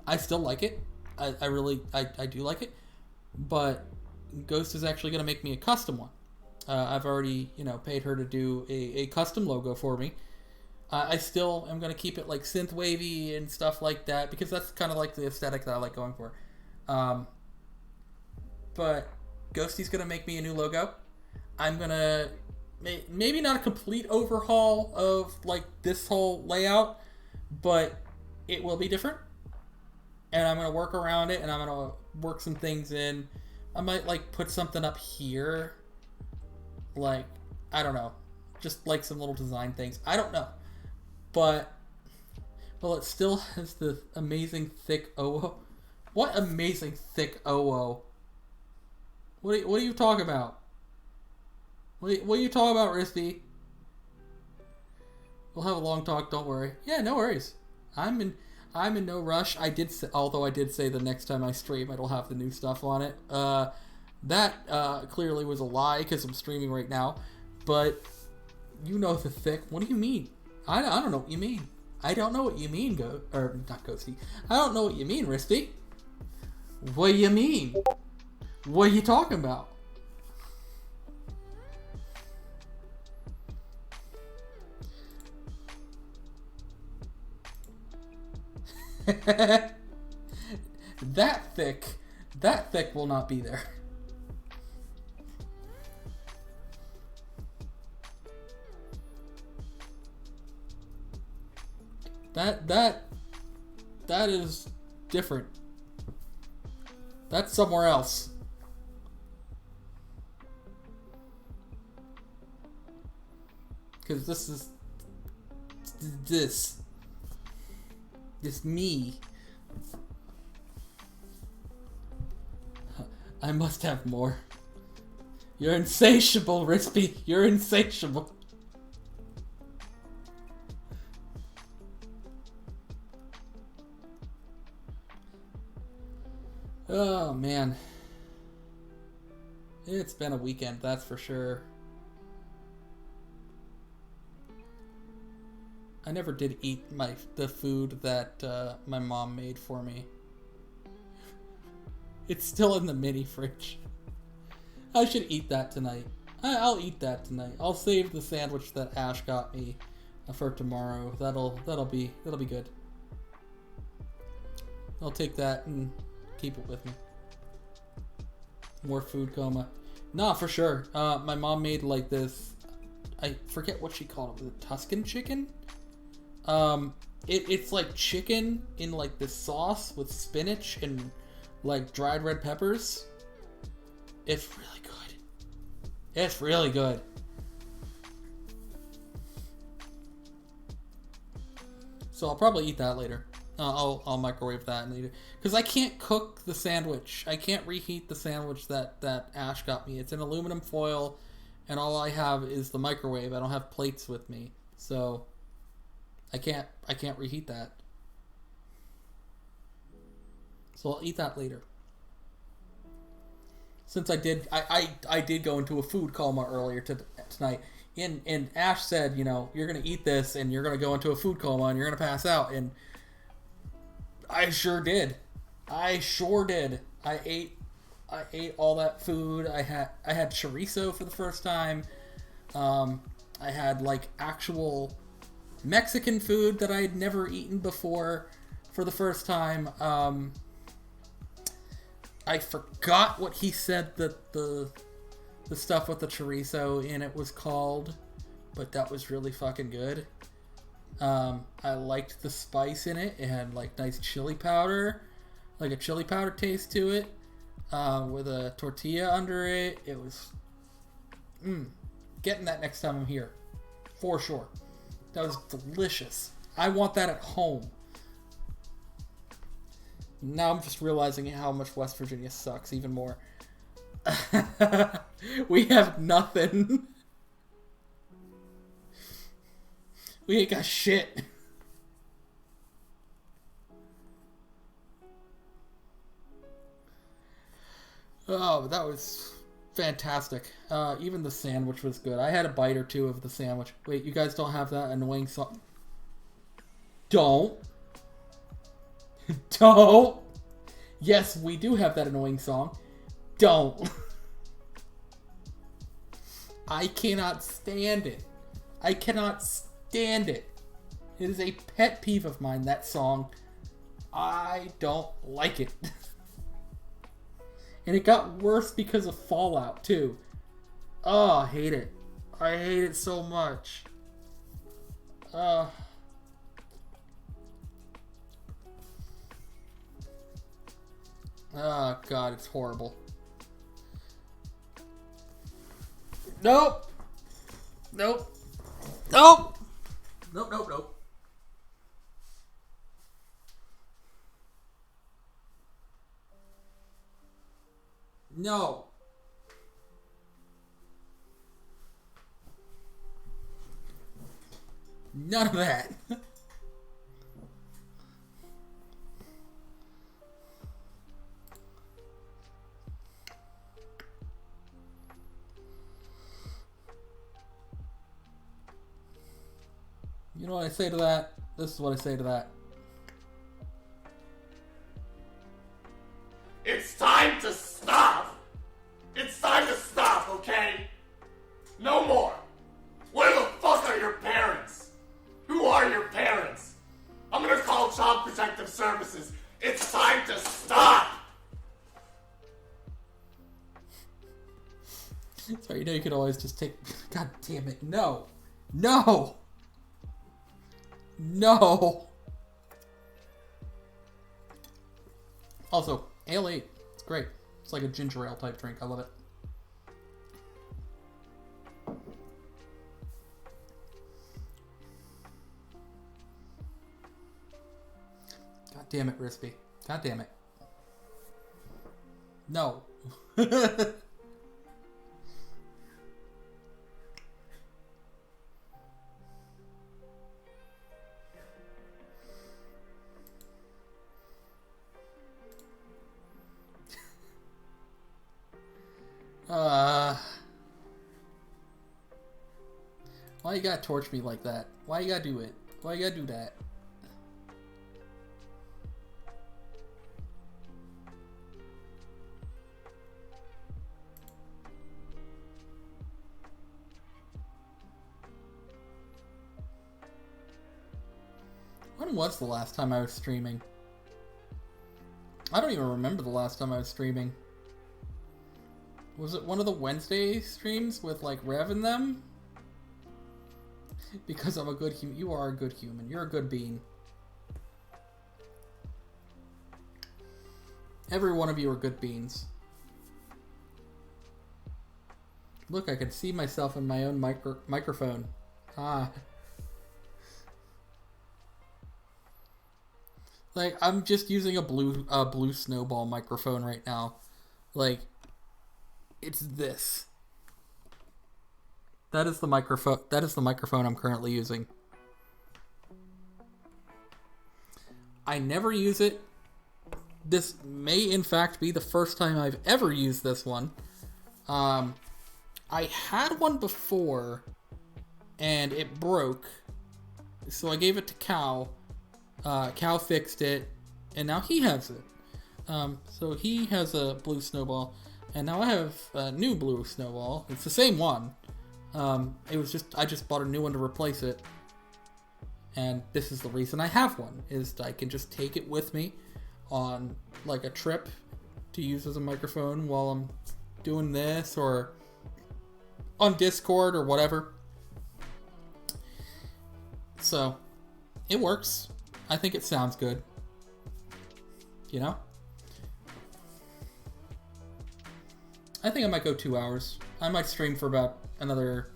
Speaker 1: I still like it. I do like it. But Ghost is actually going to make me a custom one. I've already, paid her to do a custom logo for me. I still am going to keep it, like, synthwavy and stuff like that, because that's kind of like the aesthetic that I like going for. But Ghosty's going to make me a new logo. I'm going to, maybe not a complete overhaul of, like, this whole layout, but it will be different. And I'm going to work around it, and I'm going to work some things in. I might, like, put something up here. Like, I don't know. Just, like, some little design things. I don't know. But, well, it still has the amazing thick OO. What amazing thick OO? What are you talking about? What are you talking about, Rispy? We'll have a long talk, don't worry. Yeah, no worries. I'm in no rush. Although I did say the next time I stream, it'll have the new stuff on it. That clearly was a lie because I'm streaming right now. But you know the thick. What do you mean? I don't know what you mean. I don't know what you mean, not Ghosty. I don't know what you mean, Rispy. What do you mean? What are you talking about? That thick will not be there. That is different. That's somewhere else. Because this me. I must have more. You're insatiable, Rispy. You're insatiable. Oh, man. It's been a weekend, that's for sure. I never did eat the food that my mom made for me. It's still in the mini fridge. I should eat that tonight. I'll eat that tonight. I'll save the sandwich that Ash got me for tomorrow. That'll be good. I'll take that and keep it with me. More food coma. Nah, for sure. My mom made like this. I forget what she called it. Was it Tuscan chicken? It's like chicken in like this sauce with spinach and like dried red peppers. It's really good. It's really good. So I'll probably eat that later. I'll microwave that and eat it. Because I can't cook the sandwich. I can't reheat the sandwich that Ash got me. It's in aluminum foil, and all I have is the microwave. I don't have plates with me. So I can't reheat that. So I'll eat that later. Since I did go into a food coma earlier tonight. And Ash said, you know, you're going to eat this and you're going to go into a food coma and you're going to pass out. And I sure did. I ate all that food. I had chorizo for the first time. I had like actual Mexican food that I had never eaten before for the first time. I forgot what he said that the stuff with the chorizo in it was called, but that was really fucking good. I liked the spice in it. It had like nice chili powder, like a chili powder taste to it, with a tortilla under it. It was getting that next time I'm here, for sure. That was delicious. I want that at home. Now I'm just realizing how much West Virginia sucks even more. We have nothing. We ain't got shit. Oh, that was fantastic. Even the sandwich was good. I had a bite or two of the sandwich. Wait, you guys don't have that annoying song? Don't. Don't. Yes, we do have that annoying song. Don't. I cannot stand it. I cannot stand it. It is a pet peeve of mine, that song. I don't like it. And it got worse because of Fallout, too. Oh, I hate it. I hate it so much. Oh, God, it's horrible. Nope. Nope. Nope. Nope, nope, nope. No. None of that. You know what I say to that? This is what I say to that.
Speaker 2: It's time to stop! It's time to stop, okay? No more! Where the fuck are your parents? Who are your parents? I'm gonna call Child Protective Services. It's time to stop!
Speaker 1: So you know you could always just take... God damn it, no! No! No! Also, Ale 8. It's great. It's like a ginger ale type drink. I love it. damn it, Rispy. God damn it. No. Why you gotta torch me like that? Why you gotta do it? Why you gotta do that? When was the last time I was streaming? I don't even remember the last time I was streaming. Was it one of the Wednesday streams with, like, Rev and them? Because I'm a good human. You are a good human. You're a good being. Every one of you are good beings. Look, I can see myself in my own microphone. Ah. Like, I'm just using a blue snowball microphone right now. Like, it's this. That is the microphone. That is the microphone I'm currently using. I never use it. This may, in fact, be the first time I've ever used this one. I had one before, and it broke. So I gave it to Cal. Cal fixed it, and now he has it. So he has a blue snowball, and now I have a new blue snowball. It's the same one. It was just, I just bought a new one to replace it. And this is the reason I have one, is I can just take it with me on, like, a trip to use as a microphone while I'm doing this, or on Discord or whatever. So, it works. I think it sounds good. You know? I think I might go 2 hours. I might stream for about another...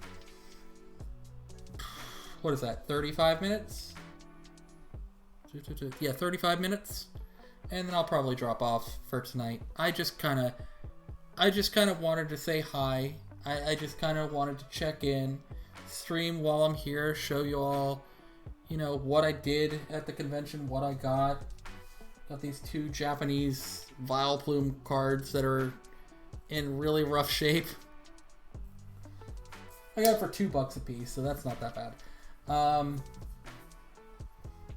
Speaker 1: What is that? 35 minutes? Yeah, 35 minutes. And then I'll probably drop off for tonight. I just kind of wanted to say hi. I just kind of wanted to check in, stream while I'm here, show you all, you know, what I did at the convention, what I got. Got these 2 Japanese Vileplume cards that are in really rough shape. I got it for $2 a piece, so that's not that bad.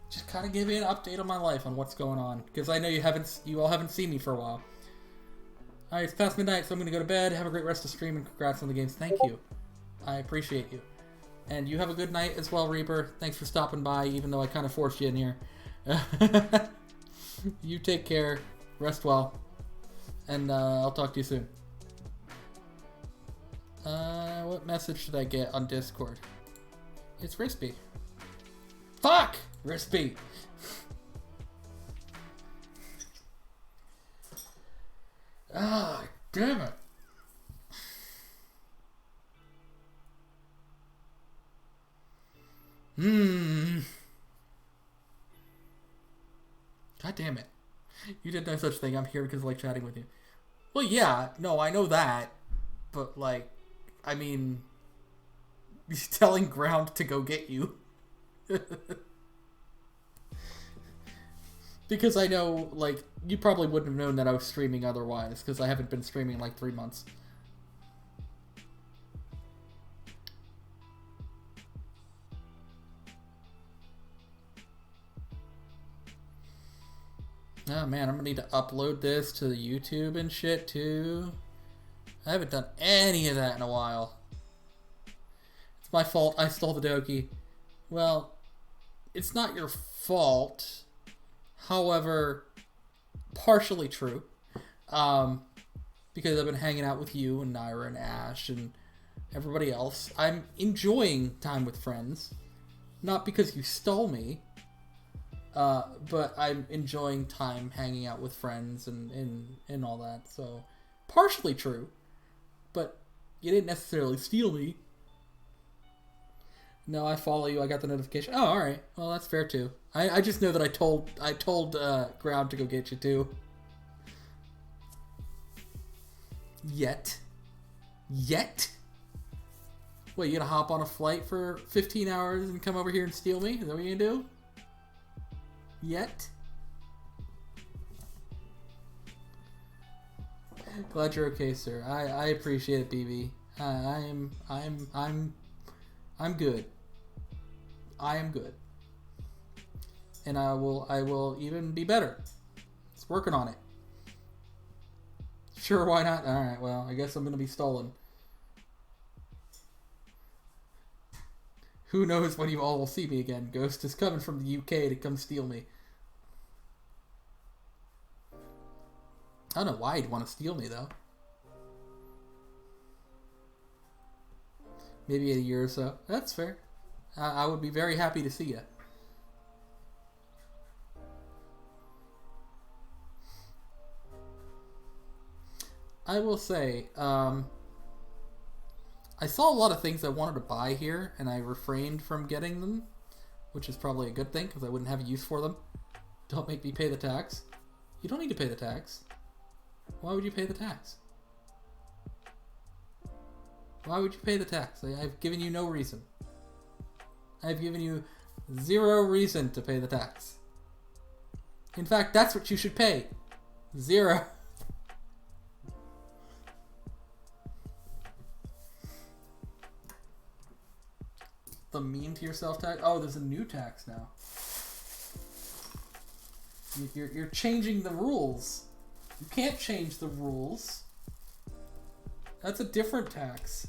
Speaker 1: Just kind of give you an update on my life on what's going on, because I know you all haven't seen me for a while. Alright, it's past midnight, so I'm going to go to bed. Have a great rest of the stream, and congrats on the games. Thank you. I appreciate you. And you have a good night as well, Reaper. Thanks for stopping by, even though I kind of forced you in here. You take care. Rest well. And I'll talk to you soon. What message did I get on Discord? It's Rispy. Fuck! Rispy! Ah, damn it. God damn it. You did no such thing. I'm here because I like chatting with you. Well, yeah. No, I know that. But, like, I mean... He's telling Ground to go get you. Because I know, like, you probably wouldn't have known that I was streaming otherwise, because I haven't been streaming in, like, 3 months. Oh, man, I'm gonna need to upload this to the YouTube and shit, too. I haven't done any of that in a while. It's my fault. I stole the Doki. Well, it's not your fault. However, partially true. Because I've been hanging out with you and Naira and Ash and everybody else. I'm enjoying time with friends. Not because you stole me. But I'm enjoying time hanging out with friends and all that. So, partially true. But you didn't necessarily steal me. No, I follow you. I got the notification. Oh, all right. Well, that's fair too. I just know that I told Ground to go get you too. Yet. What, you gonna hop on a flight for 15 hours and come over here and steal me? Is that what you're gonna do? Yet. Glad you're okay, sir. I appreciate it, BB. I'm good. I am good. And I will even be better. It's working on it. Sure, why not? Alright, well, I guess I'm gonna be stolen. Who knows when you all will see me again? Ghost is coming from the UK to come steal me. I don't know why he'd want to steal me, though. Maybe in a year or so. That's fair. I would be very happy to see you. I will say, I saw a lot of things I wanted to buy here, and I refrained from getting them, which is probably a good thing, because I wouldn't have a use for them. Don't make me pay the tax. You don't need to pay the tax. Why would you pay the tax? Why would you pay the tax? I've given you no reason. I've given you zero reason to pay the tax. In fact, that's what you should pay. Zero. The mean to yourself tax? Oh, there's a new tax now. You're changing the rules. You can't change the rules. That's a different tax.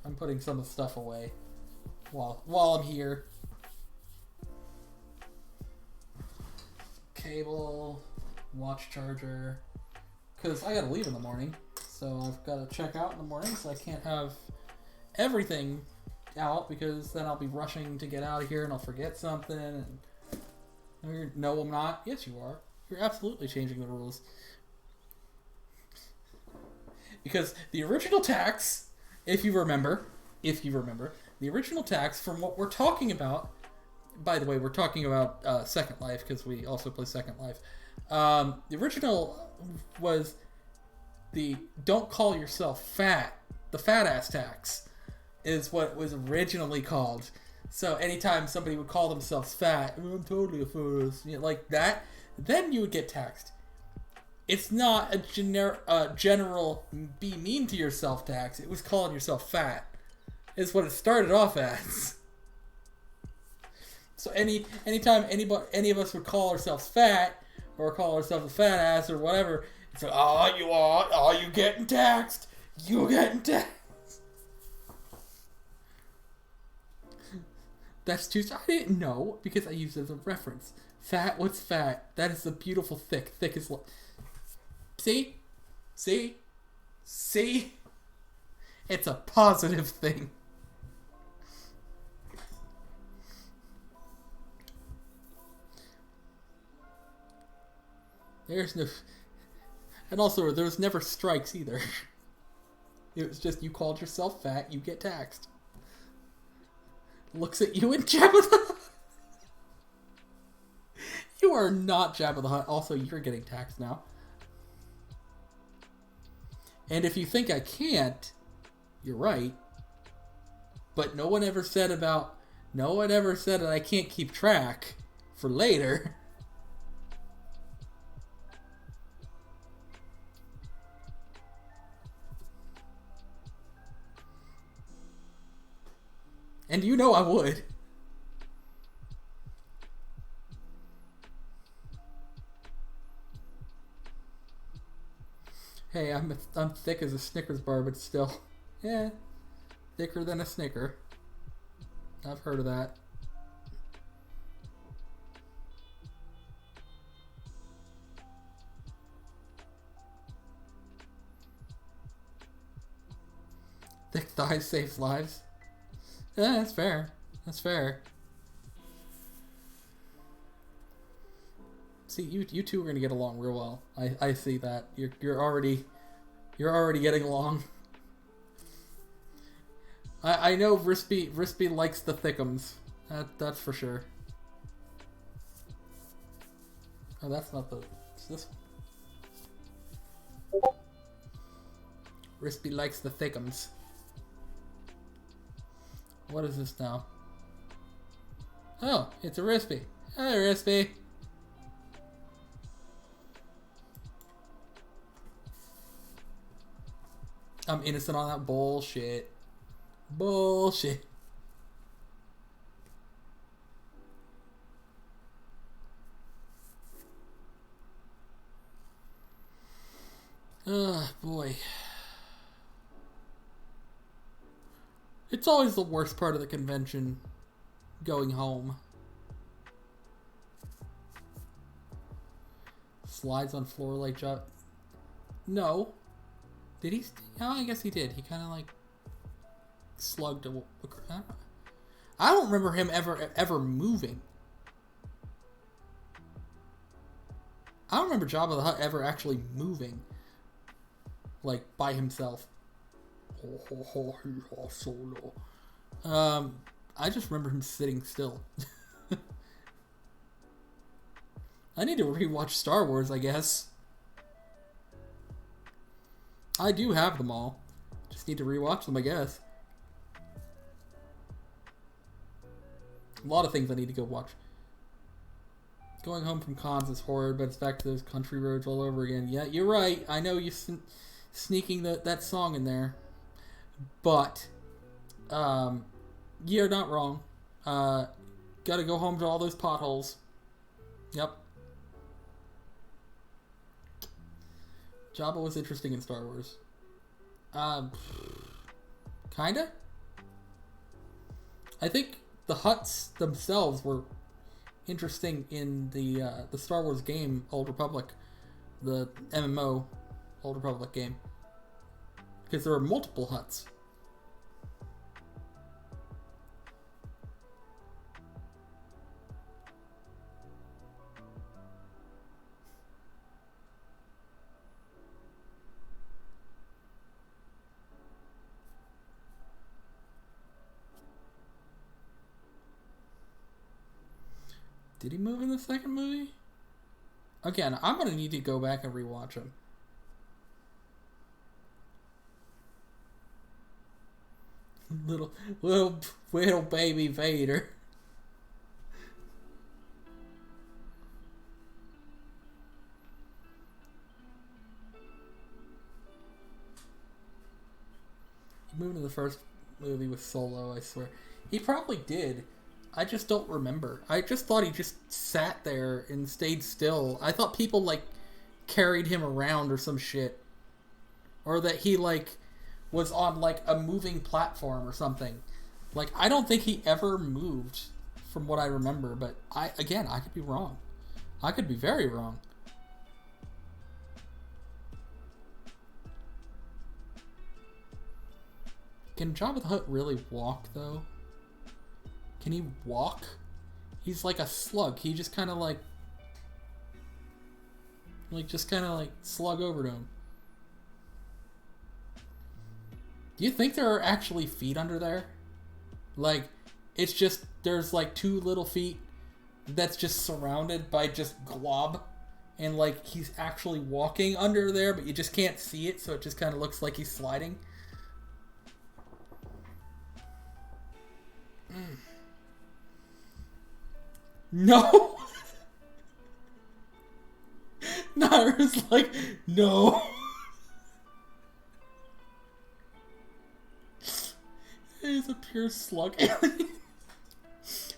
Speaker 1: I'm putting some of the stuff away while I'm here. Cable, watch charger. Because I gotta leave in the morning. So I've got to check out in the morning, so I can't have everything out, because then I'll be rushing to get out of here and I'll forget something. And no, I'm not. Yes, you are. You're absolutely changing the rules. Because the original tax, if you remember, the original tax from what we're talking about, by the way, we're talking about Second Life, because we also play Second Life. The original was the don't call yourself fat, the fat ass tax, is what it was originally called. So anytime somebody would call themselves fat, oh, I'm totally a fuzz, like that, then you would get taxed. It's not a general be mean to yourself tax. It was calling yourself fat. Is what it started off as. So anytime any of us would call ourselves fat, or call ourselves a fat ass or whatever, it's like, you getting taxed. You getting taxed. That's too... I didn't know, because I used it as a reference. Fat, what's fat? That is the beautiful thick. Thick is... See? See? See? It's a positive thing. There's no... And also, there was never strikes either. It was just, you called yourself fat, you get taxed. Looks at you and Jabba the Hutt. You are not Jabba the Hutt. Also, you're getting taxed now. And if you think I can't, you're right. But no one ever said that I can't keep track for later. And you know I would. Hey, I'm thick as a Snickers bar, but still, yeah, thicker than a Snicker. I've heard of that. Thick thighs saves lives. Yeah, that's fair. That's fair. See, you two are gonna get along real well. I see that. You're already getting along. I know Rispy likes the thickums. That's for sure. Oh, that's not the... It's this one. Rispy likes the thickums. What is this now? Oh, it's a Rispy. Hi, Rispy. I'm innocent on that bullshit. Bullshit. Boy. It's always the worst part of the convention, going home. Slides on floor like job. No. Did he? Oh, I guess he did. He kind of like slugged a. I don't remember him ever moving. I don't remember Jabba the Hutt ever actually moving, like by himself. I just remember him sitting still. I need to rewatch Star Wars, I guess. I do have them all. Just need to rewatch them, I guess. A lot of things I need to go watch. Going home from cons is horrid, but it's back to those country roads all over again. Yeah, you're right. I know you're sneaking that song in there. But, you're not wrong. Gotta go home to all those potholes. Yep. Jabba was interesting in Star Wars. Kinda? I think the Hutts themselves were interesting in the Star Wars game, Old Republic. The MMO, Old Republic game. Because there are multiple Hutts. Did he move in the second movie? Again, I'm going to need to go back and rewatch him. Little baby Vader. He moved in the first movie with Solo, I swear. He probably did. I just don't remember. I just thought he just sat there and stayed still. I thought people, like, carried him around or some shit. Or that he, like, was on, like, a moving platform or something. Like, I don't think he ever moved from what I remember. But, I could be wrong. I could be very wrong. Can Jabba the Hutt really walk, though? Can he walk? He's like a slug. He just kind of like slug over to him. Do you think there are actually feet under there? Like, it's just, there's like two little feet that's just surrounded by just glob. And like, he's actually walking under there, but you just can't see it, so it just kind of looks like he's sliding. No! Naira's like, no! He's a pure slug alien.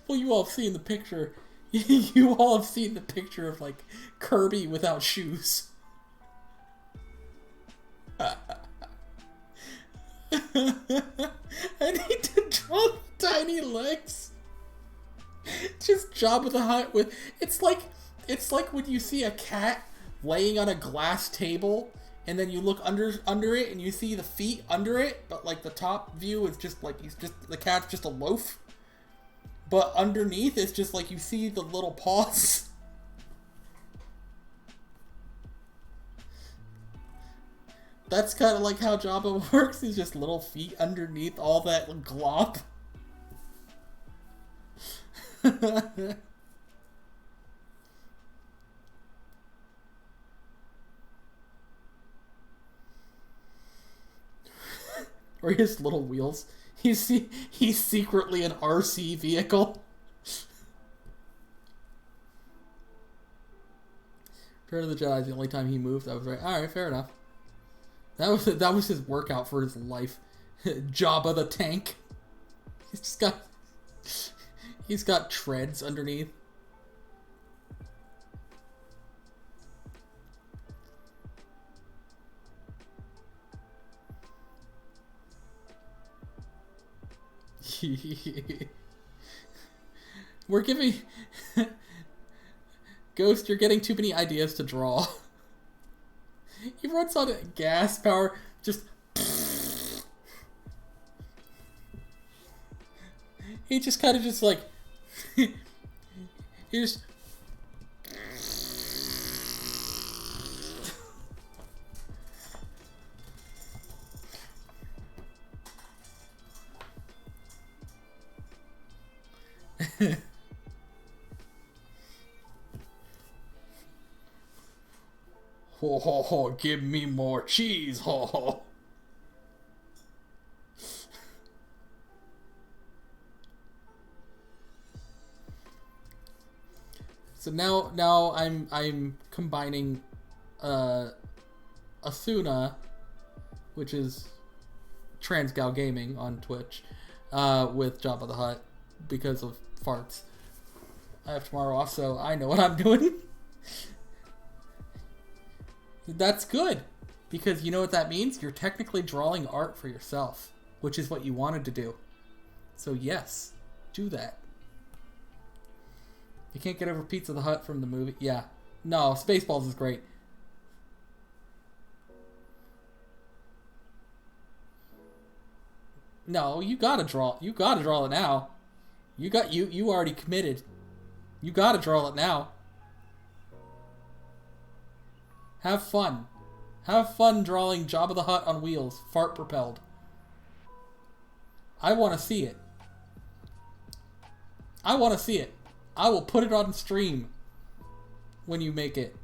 Speaker 1: Well, you all have seen the picture. You all have seen the picture of, like, Kirby without shoes. I need to draw tiny legs. Just Jabba the Hutt with... It's like when you see a cat laying on a glass table, and then you look under it, and you see the feet under it, but like the top view is just like the cat's just a loaf. But underneath, it's just like you see the little paws. That's kind of like how Jabba works. He's just little feet underneath all that glop. Or his little wheels. He's secretly an RC vehicle. Return of the Jedi is the only time he moved. I was right. All right, fair enough. That was his workout for his life. Jabba the tank. He's got treads underneath. We're giving Ghost, you're getting too many ideas to draw. He runs on gas power, just he just kind of just like he just ho ho ho, give me more cheese, ho ho. So now I'm combining Asuna, which is Transgal Gaming on Twitch, with Jabba the Hutt because of farts. I have tomorrow off, so I know what I'm doing. That's good, because you know what that means? You're technically drawing art for yourself, which is what you wanted to do. So yes, do that. You can't get over Pizza the Hut from the movie? Yeah. No, Spaceballs is great. No, you gotta draw. You gotta draw it now. You already committed. You gotta draw it now. Have fun. Have fun drawing Jabba the Hutt on wheels, fart propelled. I want to see it. I want to see it. I will put it on stream when you make it.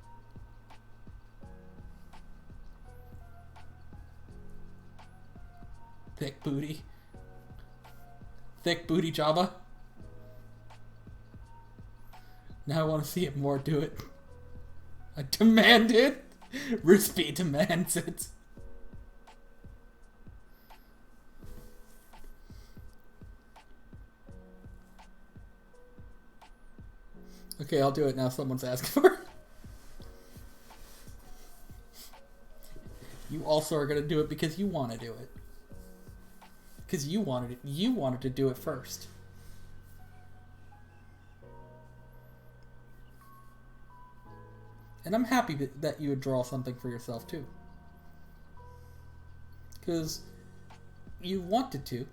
Speaker 1: Thick booty. Thick booty Jabba. Now I want to see it more. Do it. I demand it. Rispy demands it. Okay, I'll do it now. Someone's asking for it. You also are going to do it because you want to do it. Because you wanted it. You wanted to do it first. And I'm happy that you would draw something for yourself too. Because you wanted to.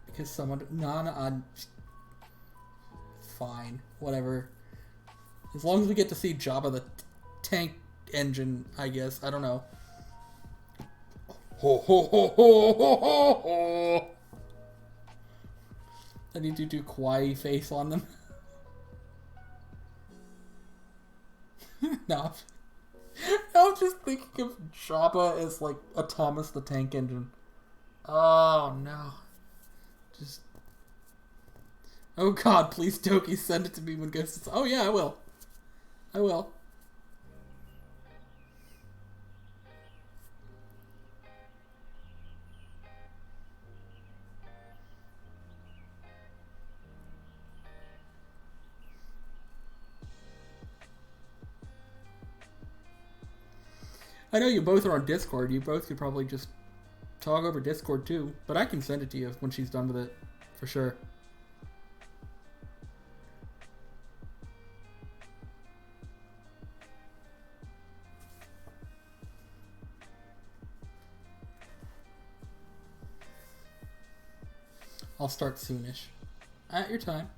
Speaker 1: Because someone... No, fine. Whatever. As long as we get to see Jabba the tank engine, I guess. I don't know. Ho ho ho ho ho ho ho! I need to do Kawaii face on them. No. I'm just thinking of Jabba as like a Thomas the Tank Engine. Oh no. Just... Oh god, please Toki, send it to me when Ghost... Oh yeah, I will. I will. I know you both are on Discord. You both could probably just talk over Discord too. But I can send it to you when she's done with it. For sure. I'll start soonish. At your time.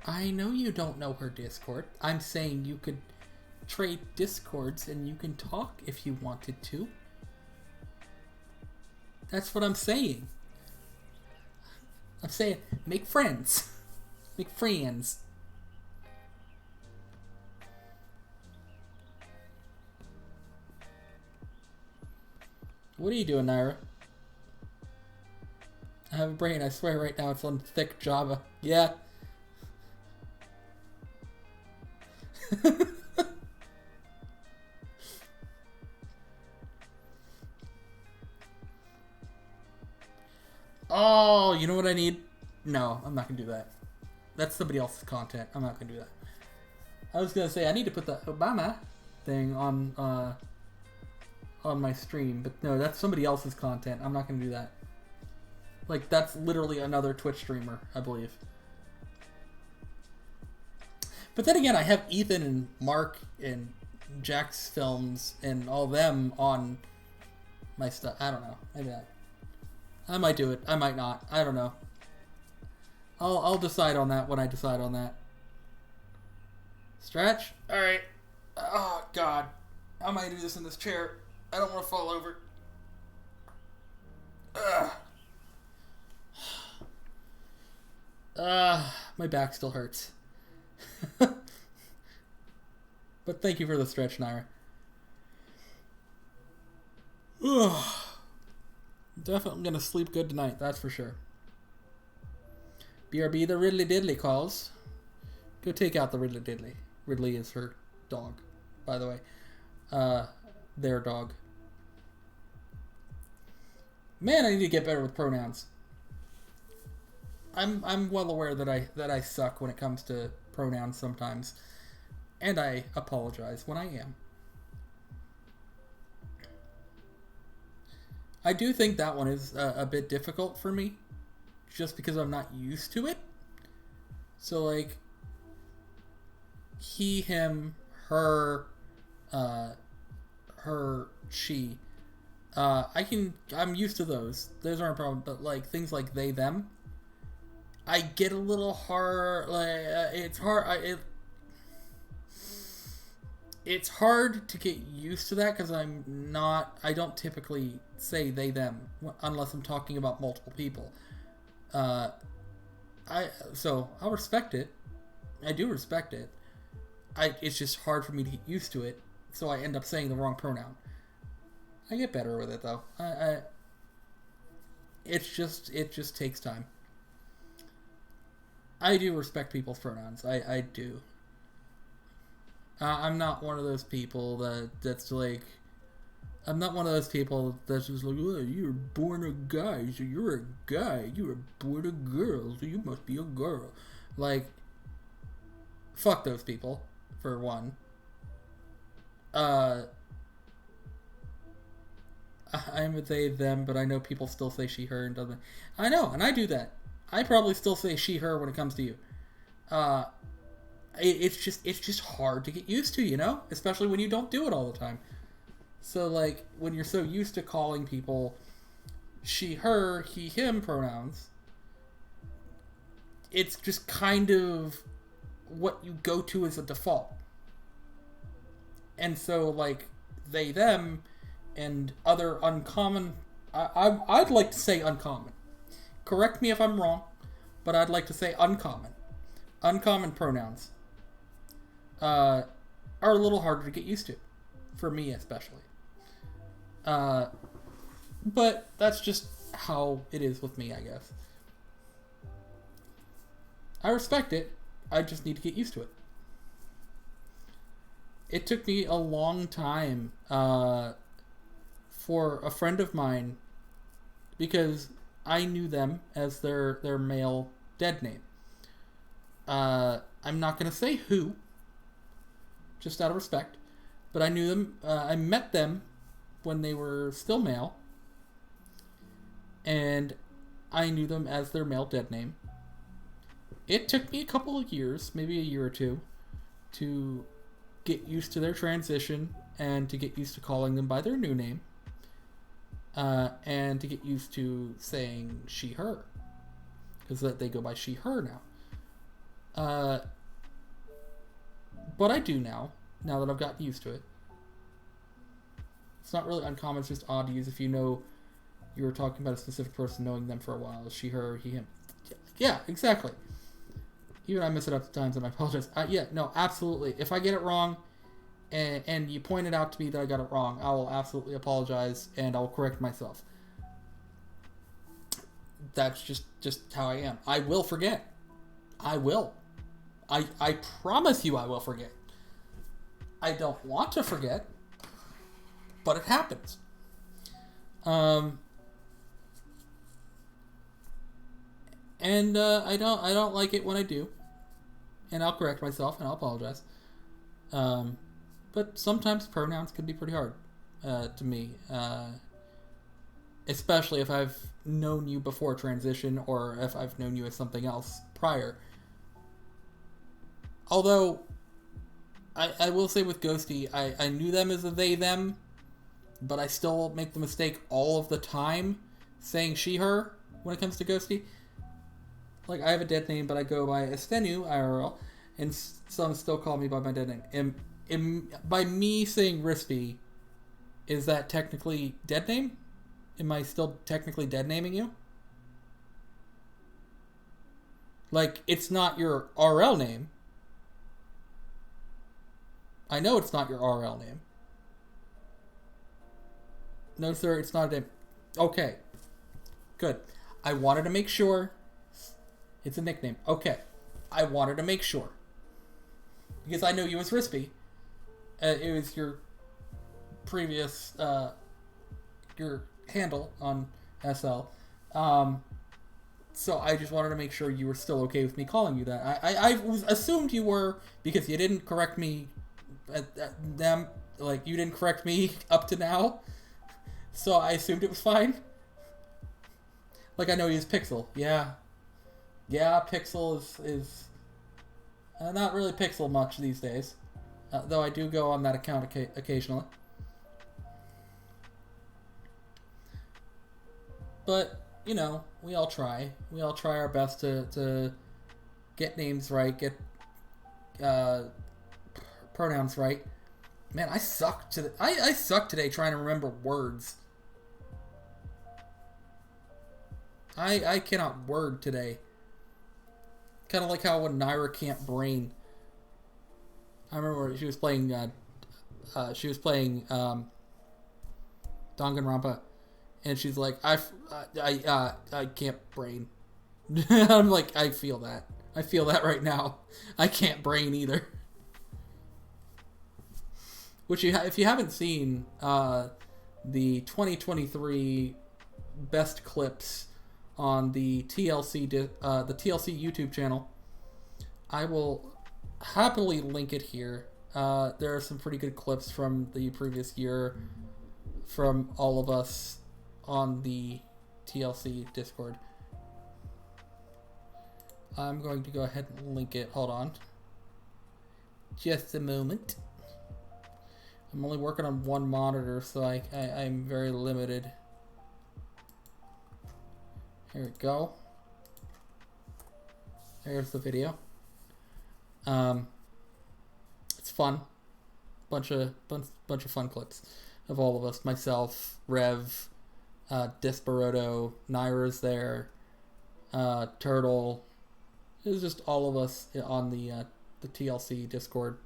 Speaker 1: I know you don't know her Discord. I'm saying you could trade Discords and you can talk if you wanted to. That's what I'm saying. I'm saying make friends. Make friends. What are you doing, Naira? I have a brain, I swear right now it's on thick Java. Yeah. Oh, you know what I need? No, I'm not gonna do that. That's somebody else's content. I'm not gonna do that. I was gonna say I need to put the Obama thing on my stream, but no, that's somebody else's content. I'm not gonna do that. Like, that's literally another Twitch streamer, I believe. But then again, I have Ethan and Mark and Jack's films and all them on my stuff. I don't know. Maybe I might do it. I might not. I don't know. I'll decide on that when I decide on that. Stretch? Alright. Oh, God. How am I going to do this in this chair? I don't want to fall over. My back still hurts. But thank you for the stretch, Naira. Definitely gonna sleep good tonight, that's for sure. BRB, the Ridley Diddley calls. Go take out the Ridley Diddley. Ridley is her dog, by the way. Their dog. Man, I need to get better with pronouns. I'm well aware that I suck when it comes to pronouns sometimes, and I apologize when I am. I do think that one is a bit difficult for me, just because I'm not used to it. So like, he, him, her, her, she. I'm used to those. Those aren't a problem. But like things like they, them, I get a little hard. Like it's hard. It's hard to get used to that because I don't typically say they, them unless I'm talking about multiple people. So I'll respect it. I do respect it. It's just hard for me to get used to it, so I end up saying the wrong pronoun. I get better with it though. It just takes time. I do respect people's pronouns. I do. I'm not one of those people that's like. I'm not one of those people that's just like, oh, you were born a guy, so you're a guy. You were born a girl, so you must be a girl. Like, fuck those people, for one. I'm a they, them, but I know people still say she, her, and doesn't. I know, and I do that. I probably still say she, her when it comes to you. It's just hard to get used to, you know? Especially when you don't do it all the time. So, like, when you're so used to calling people she, her, he, him pronouns, it's just kind of what you go to as a default. And so, like, they, them, and other uncommon... I'd like to say uncommon. Correct me if I'm wrong, but I'd like to say uncommon. Uncommon pronouns are a little harder to get used to. For me, especially. But that's just how it is with me, I guess. I respect it. I just need to get used to it. It took me a long time for a friend of mine, because I knew them as their male dead name. I'm not going to say who, just out of respect, but I knew them. I met them when they were still male, and I knew them as their male dead name. It took me a couple of years, maybe a year or two, to get used to their transition and to get used to calling them by their new name, and to get used to saying she, her, because they go by she, her now. But I do now that I've gotten used to it. It's not really uncommon, it's just odd to use if you know You were talking about a specific person, knowing them for a while. She, her, he, him. Yeah, exactly. Even I miss it up at times, and I apologize. Yeah, no, absolutely. If I get it wrong, and you point it out to me that I got it wrong, I will absolutely apologize, and I will correct myself. That's just how I am. I will forget. I will. I promise you I will forget. I don't want to forget, but it happens. And I don't like it when I do, and I'll correct myself and I'll apologize. But sometimes pronouns can be pretty hard to me, especially if I've known you before transition or if I've known you as something else prior. Although I will say with Ghosty, I knew them as a they them, but I still make the mistake all of the time saying she her when it comes to Ghosty. Like, I have a dead name, but I go by Estenu IRL, and some still call me by my dead name. By me saying Rispy, is that technically dead name? Am I still technically dead naming you? Like, it's not your RL name. I know it's not your RL name. No, sir, it's not a name. Okay. Good. I wanted to make sure. It's a nickname. Okay. I wanted to make sure. Because I know you as Rispy. It was your previous, your handle on SL. So I just wanted to make sure you were still okay with me calling you that. I assumed you were, because you didn't correct me at them. Like, you didn't correct me up to now. So I assumed it was fine. Like, I know you use Pixel. Yeah. Yeah, Pixel is not really Pixel much these days. Though I do go on that account occasionally. But, you know, we all try. We all try our best to get names right, get pronouns right. Man, I suck I suck today trying to remember words. I cannot word today. Kind of like how when Naira can't brain. I remember she was playing Danganronpa, and she's like, I can't brain. I'm like, I feel that. I feel that right now. I can't brain either. Which, if you haven't seen the 2023 best clips on the TLC YouTube channel, I will happily link it here. There are some pretty good clips from the previous year from all of us on the TLC Discord. I'm going to go ahead and link it. Hold on. Just a moment. I'm only working on one monitor, so I'm very limited. Here we go. There's the video. It's fun. Bunch of fun clips of all of us. Myself, Rev, Desperado, Naira's there, Turtle. It was just all of us on the TLC Discord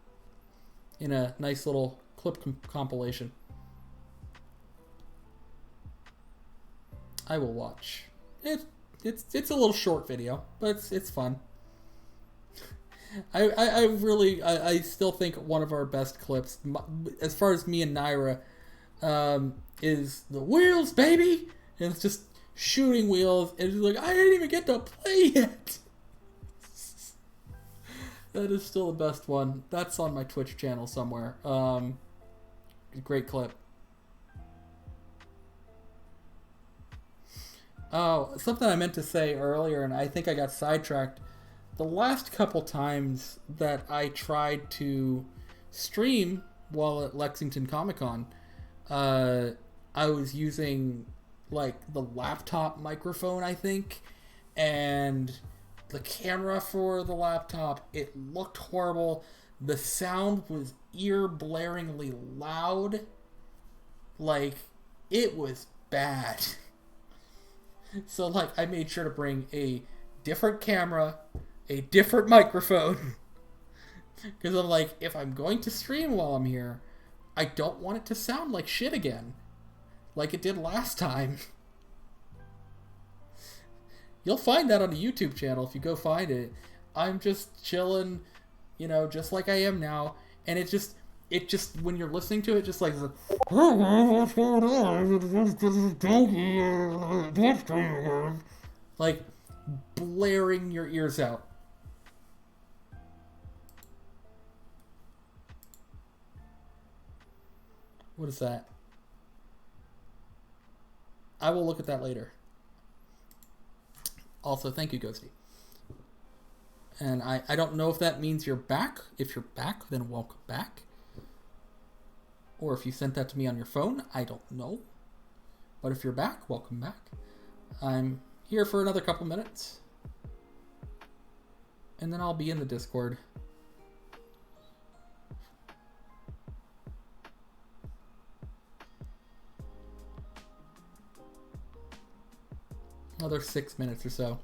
Speaker 1: in a nice little clip compilation. I will watch. It's a little short video, but it's fun. I still think one of our best clips, as far as me and Naira, is the wheels, baby, and it's just shooting wheels, and it's like, I didn't even get to play yet. That is still the best one. That's on my Twitch channel somewhere. Great clip. Oh, something I meant to say earlier, and I think I got sidetracked. The last couple times that I tried to stream while at Lexington Comic Con, I was using, like, the laptop microphone, I think, and the camera for the laptop, it looked horrible. The sound was ear-blaringly loud. Like, it was bad. So, like, I made sure to bring a different camera, a different microphone. Because I'm like, if I'm going to stream while I'm here, I don't want it to sound like shit again. Like it did last time. You'll find that on the YouTube channel if you go find it. I'm just chilling, just like I am now. And it just, when you're listening to it, just like, like blaring your ears out. What is that? I will look at that later. Also, thank you, Ghosty. And I don't know if that means you're back. If you're back, then welcome back. Or if you sent that to me on your phone, I don't know. But if you're back, welcome back. I'm here for another couple minutes. And then I'll be in the Discord. Another 6 minutes or so.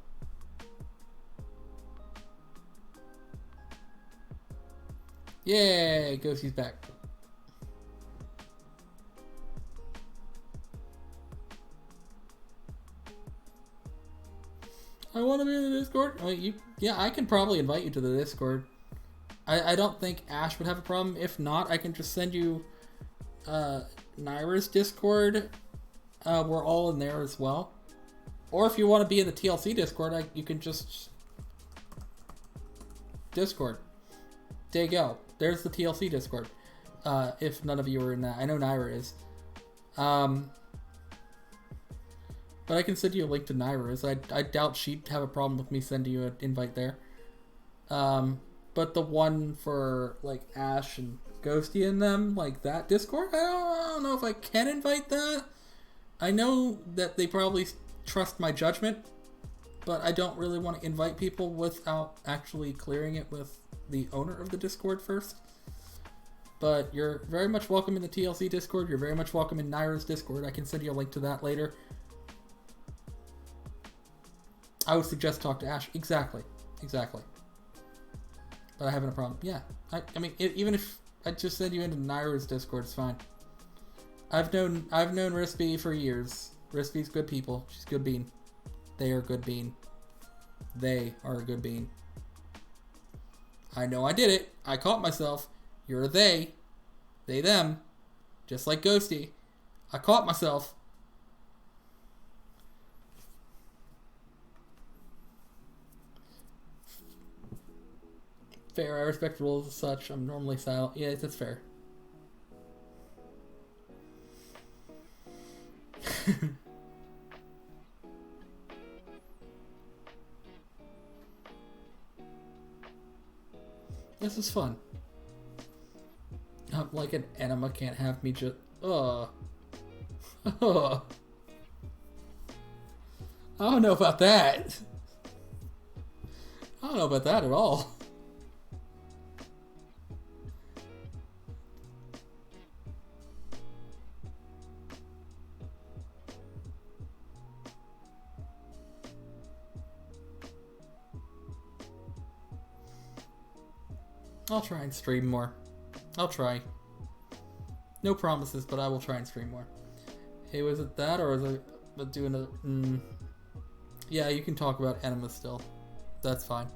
Speaker 1: Yay! Ghosty's back. I want to be in the Discord. Yeah, I can probably invite you to the Discord. I don't think Ash would have a problem. If not, I can just send you Naira's Discord. We're all in there as well. Or if you want to be in the TLC Discord, you can just... Discord. There you go. There's the TLC Discord. If none of you are in that. I know Naira is. But I can send you a link to Naira's. I doubt she'd have a problem with me sending you an invite there. But the one for, like, Ash and Ghosty and them, like, that Discord, I don't know if I can invite that. I know that they probably trust my judgment, but I don't really want to invite people without actually clearing it with the owner of the Discord first. But you're very much welcome in the TLC Discord. You're very much welcome in Naira's Discord. I can send you a link to that later. I would suggest talk to Ash. Exactly. But I haven't a problem. Yeah. I mean, even if I just send you into Naira's Discord, it's fine. I've known Rispy for years. Rispy's good people. She's good bean. They are good bean. They are a good bean. I know I did it. I caught myself. You're a they. They, them. Just like Ghosty. I caught myself. Fair. I respect rules as such. I'm normally silent. Yeah, that's fair. This is fun. Like an enema can't have me just... I don't know about that. I don't know about that at all. I'll try and stream more. I'll try. No promises, but I will try and stream more. Hey, was it that, or was I doing a... Yeah, you can talk about enema still. That's fine.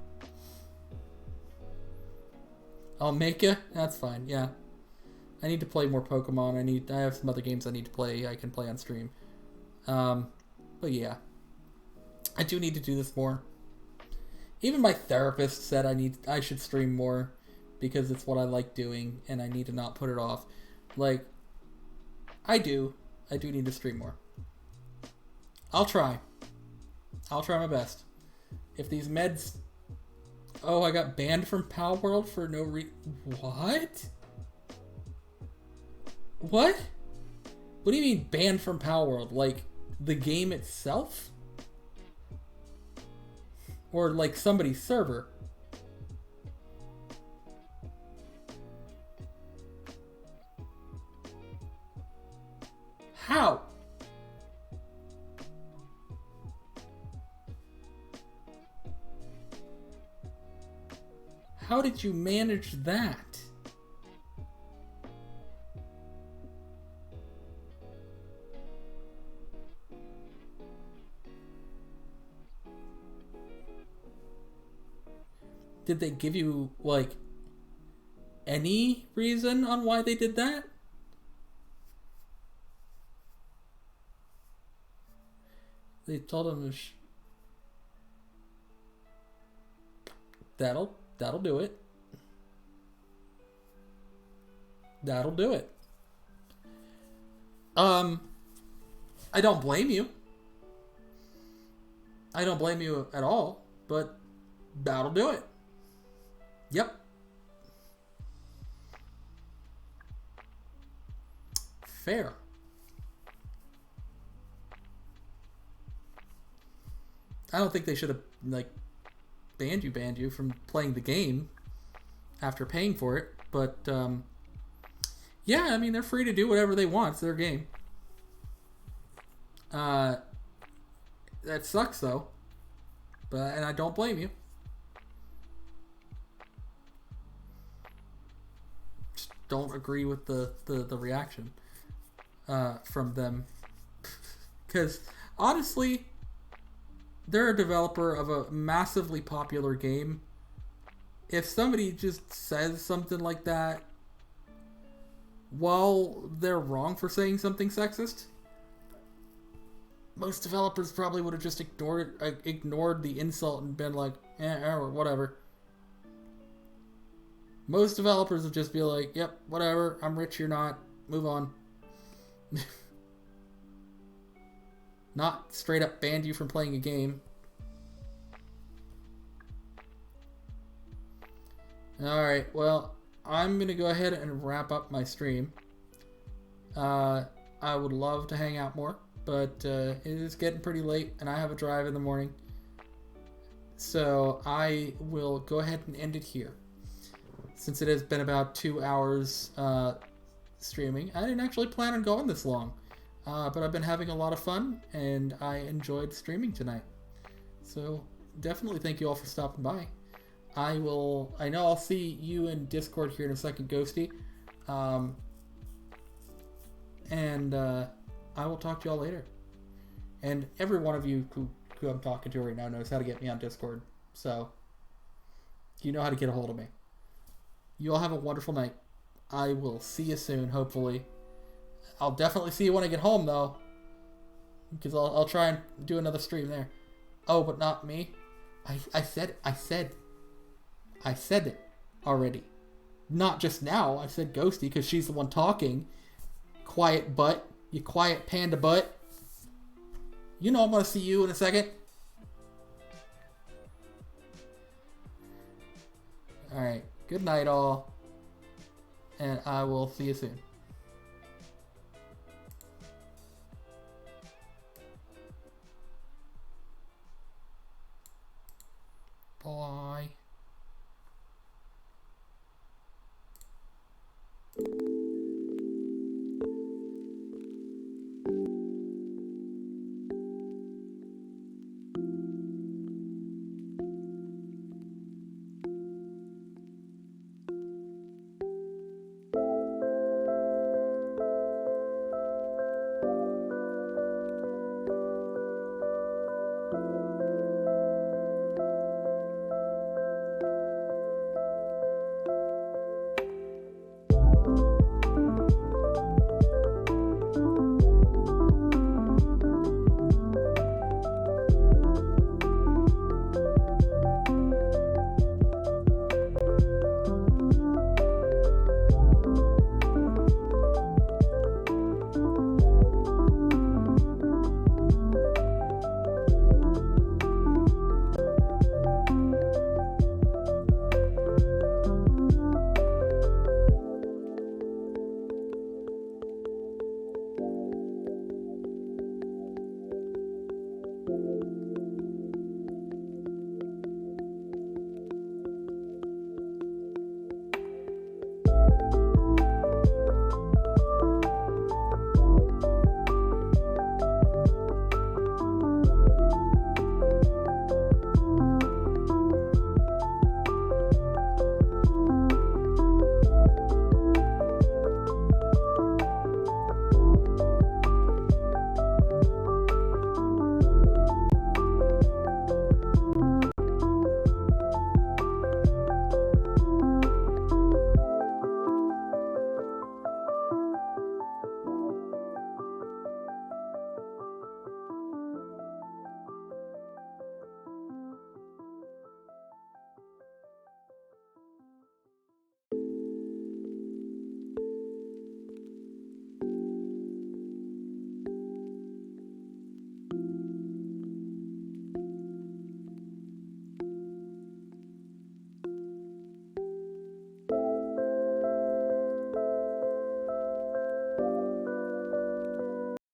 Speaker 1: I'll make it? That's fine, yeah. I need to play more Pokemon. I have some other games I need to play. I can play on stream. But yeah. I do need to do this more. Even my therapist said I should stream more. Because it's what I like doing, and I need to not put it off. Like, I do need to stream more. I'll try. I'll try my best. If these meds... Oh, I got banned from Pal World for no What? What? What do you mean banned from Pal World? Like, the game itself? Or, like, somebody's server? How? How did you manage that? Did they give you, like, any reason on why they did that? They told him that'll do it. That'll do it. I don't blame you. I don't blame you at all, but that'll do it. Yep. Fair. I don't think they should have, like, banned you from playing the game after paying for it, but yeah, I mean, they're free to do whatever they want. It's their game. That sucks though, and I don't blame you. Just don't agree with the reaction from them, because honestly, they're a developer of a massively popular game. If somebody just says something like that, while they're wrong for saying something sexist, most developers probably would have just ignored the insult and been like, or whatever. Most developers would just be like, yep, whatever, I'm rich, you're not, move on. Not straight up banned you from playing a game. Alright, well, I'm going to go ahead and wrap up my stream. I would love to hang out more, but it is getting pretty late and I have a drive in the morning. So I will go ahead and end it here. Since it has been about 2 hours streaming. I didn't actually plan on going this long. But I've been having a lot of fun, and I enjoyed streaming tonight. So definitely thank you all for stopping by. I know I'll see you in Discord here in a second, Ghosty. And I will talk to y'all later. And every one of you who I'm talking to right now knows how to get me on Discord. So you know how to get a hold of me. You all have a wonderful night. I will see you soon, hopefully. I'll definitely see you when I get home, though. Because I'll try and do another stream there. Oh, but not me. I said it already. Not just now. I said Ghosty because she's the one talking. Quiet butt. You quiet panda butt. You know I'm going to see you in a second. Alright. Good night, all. And I will see you soon.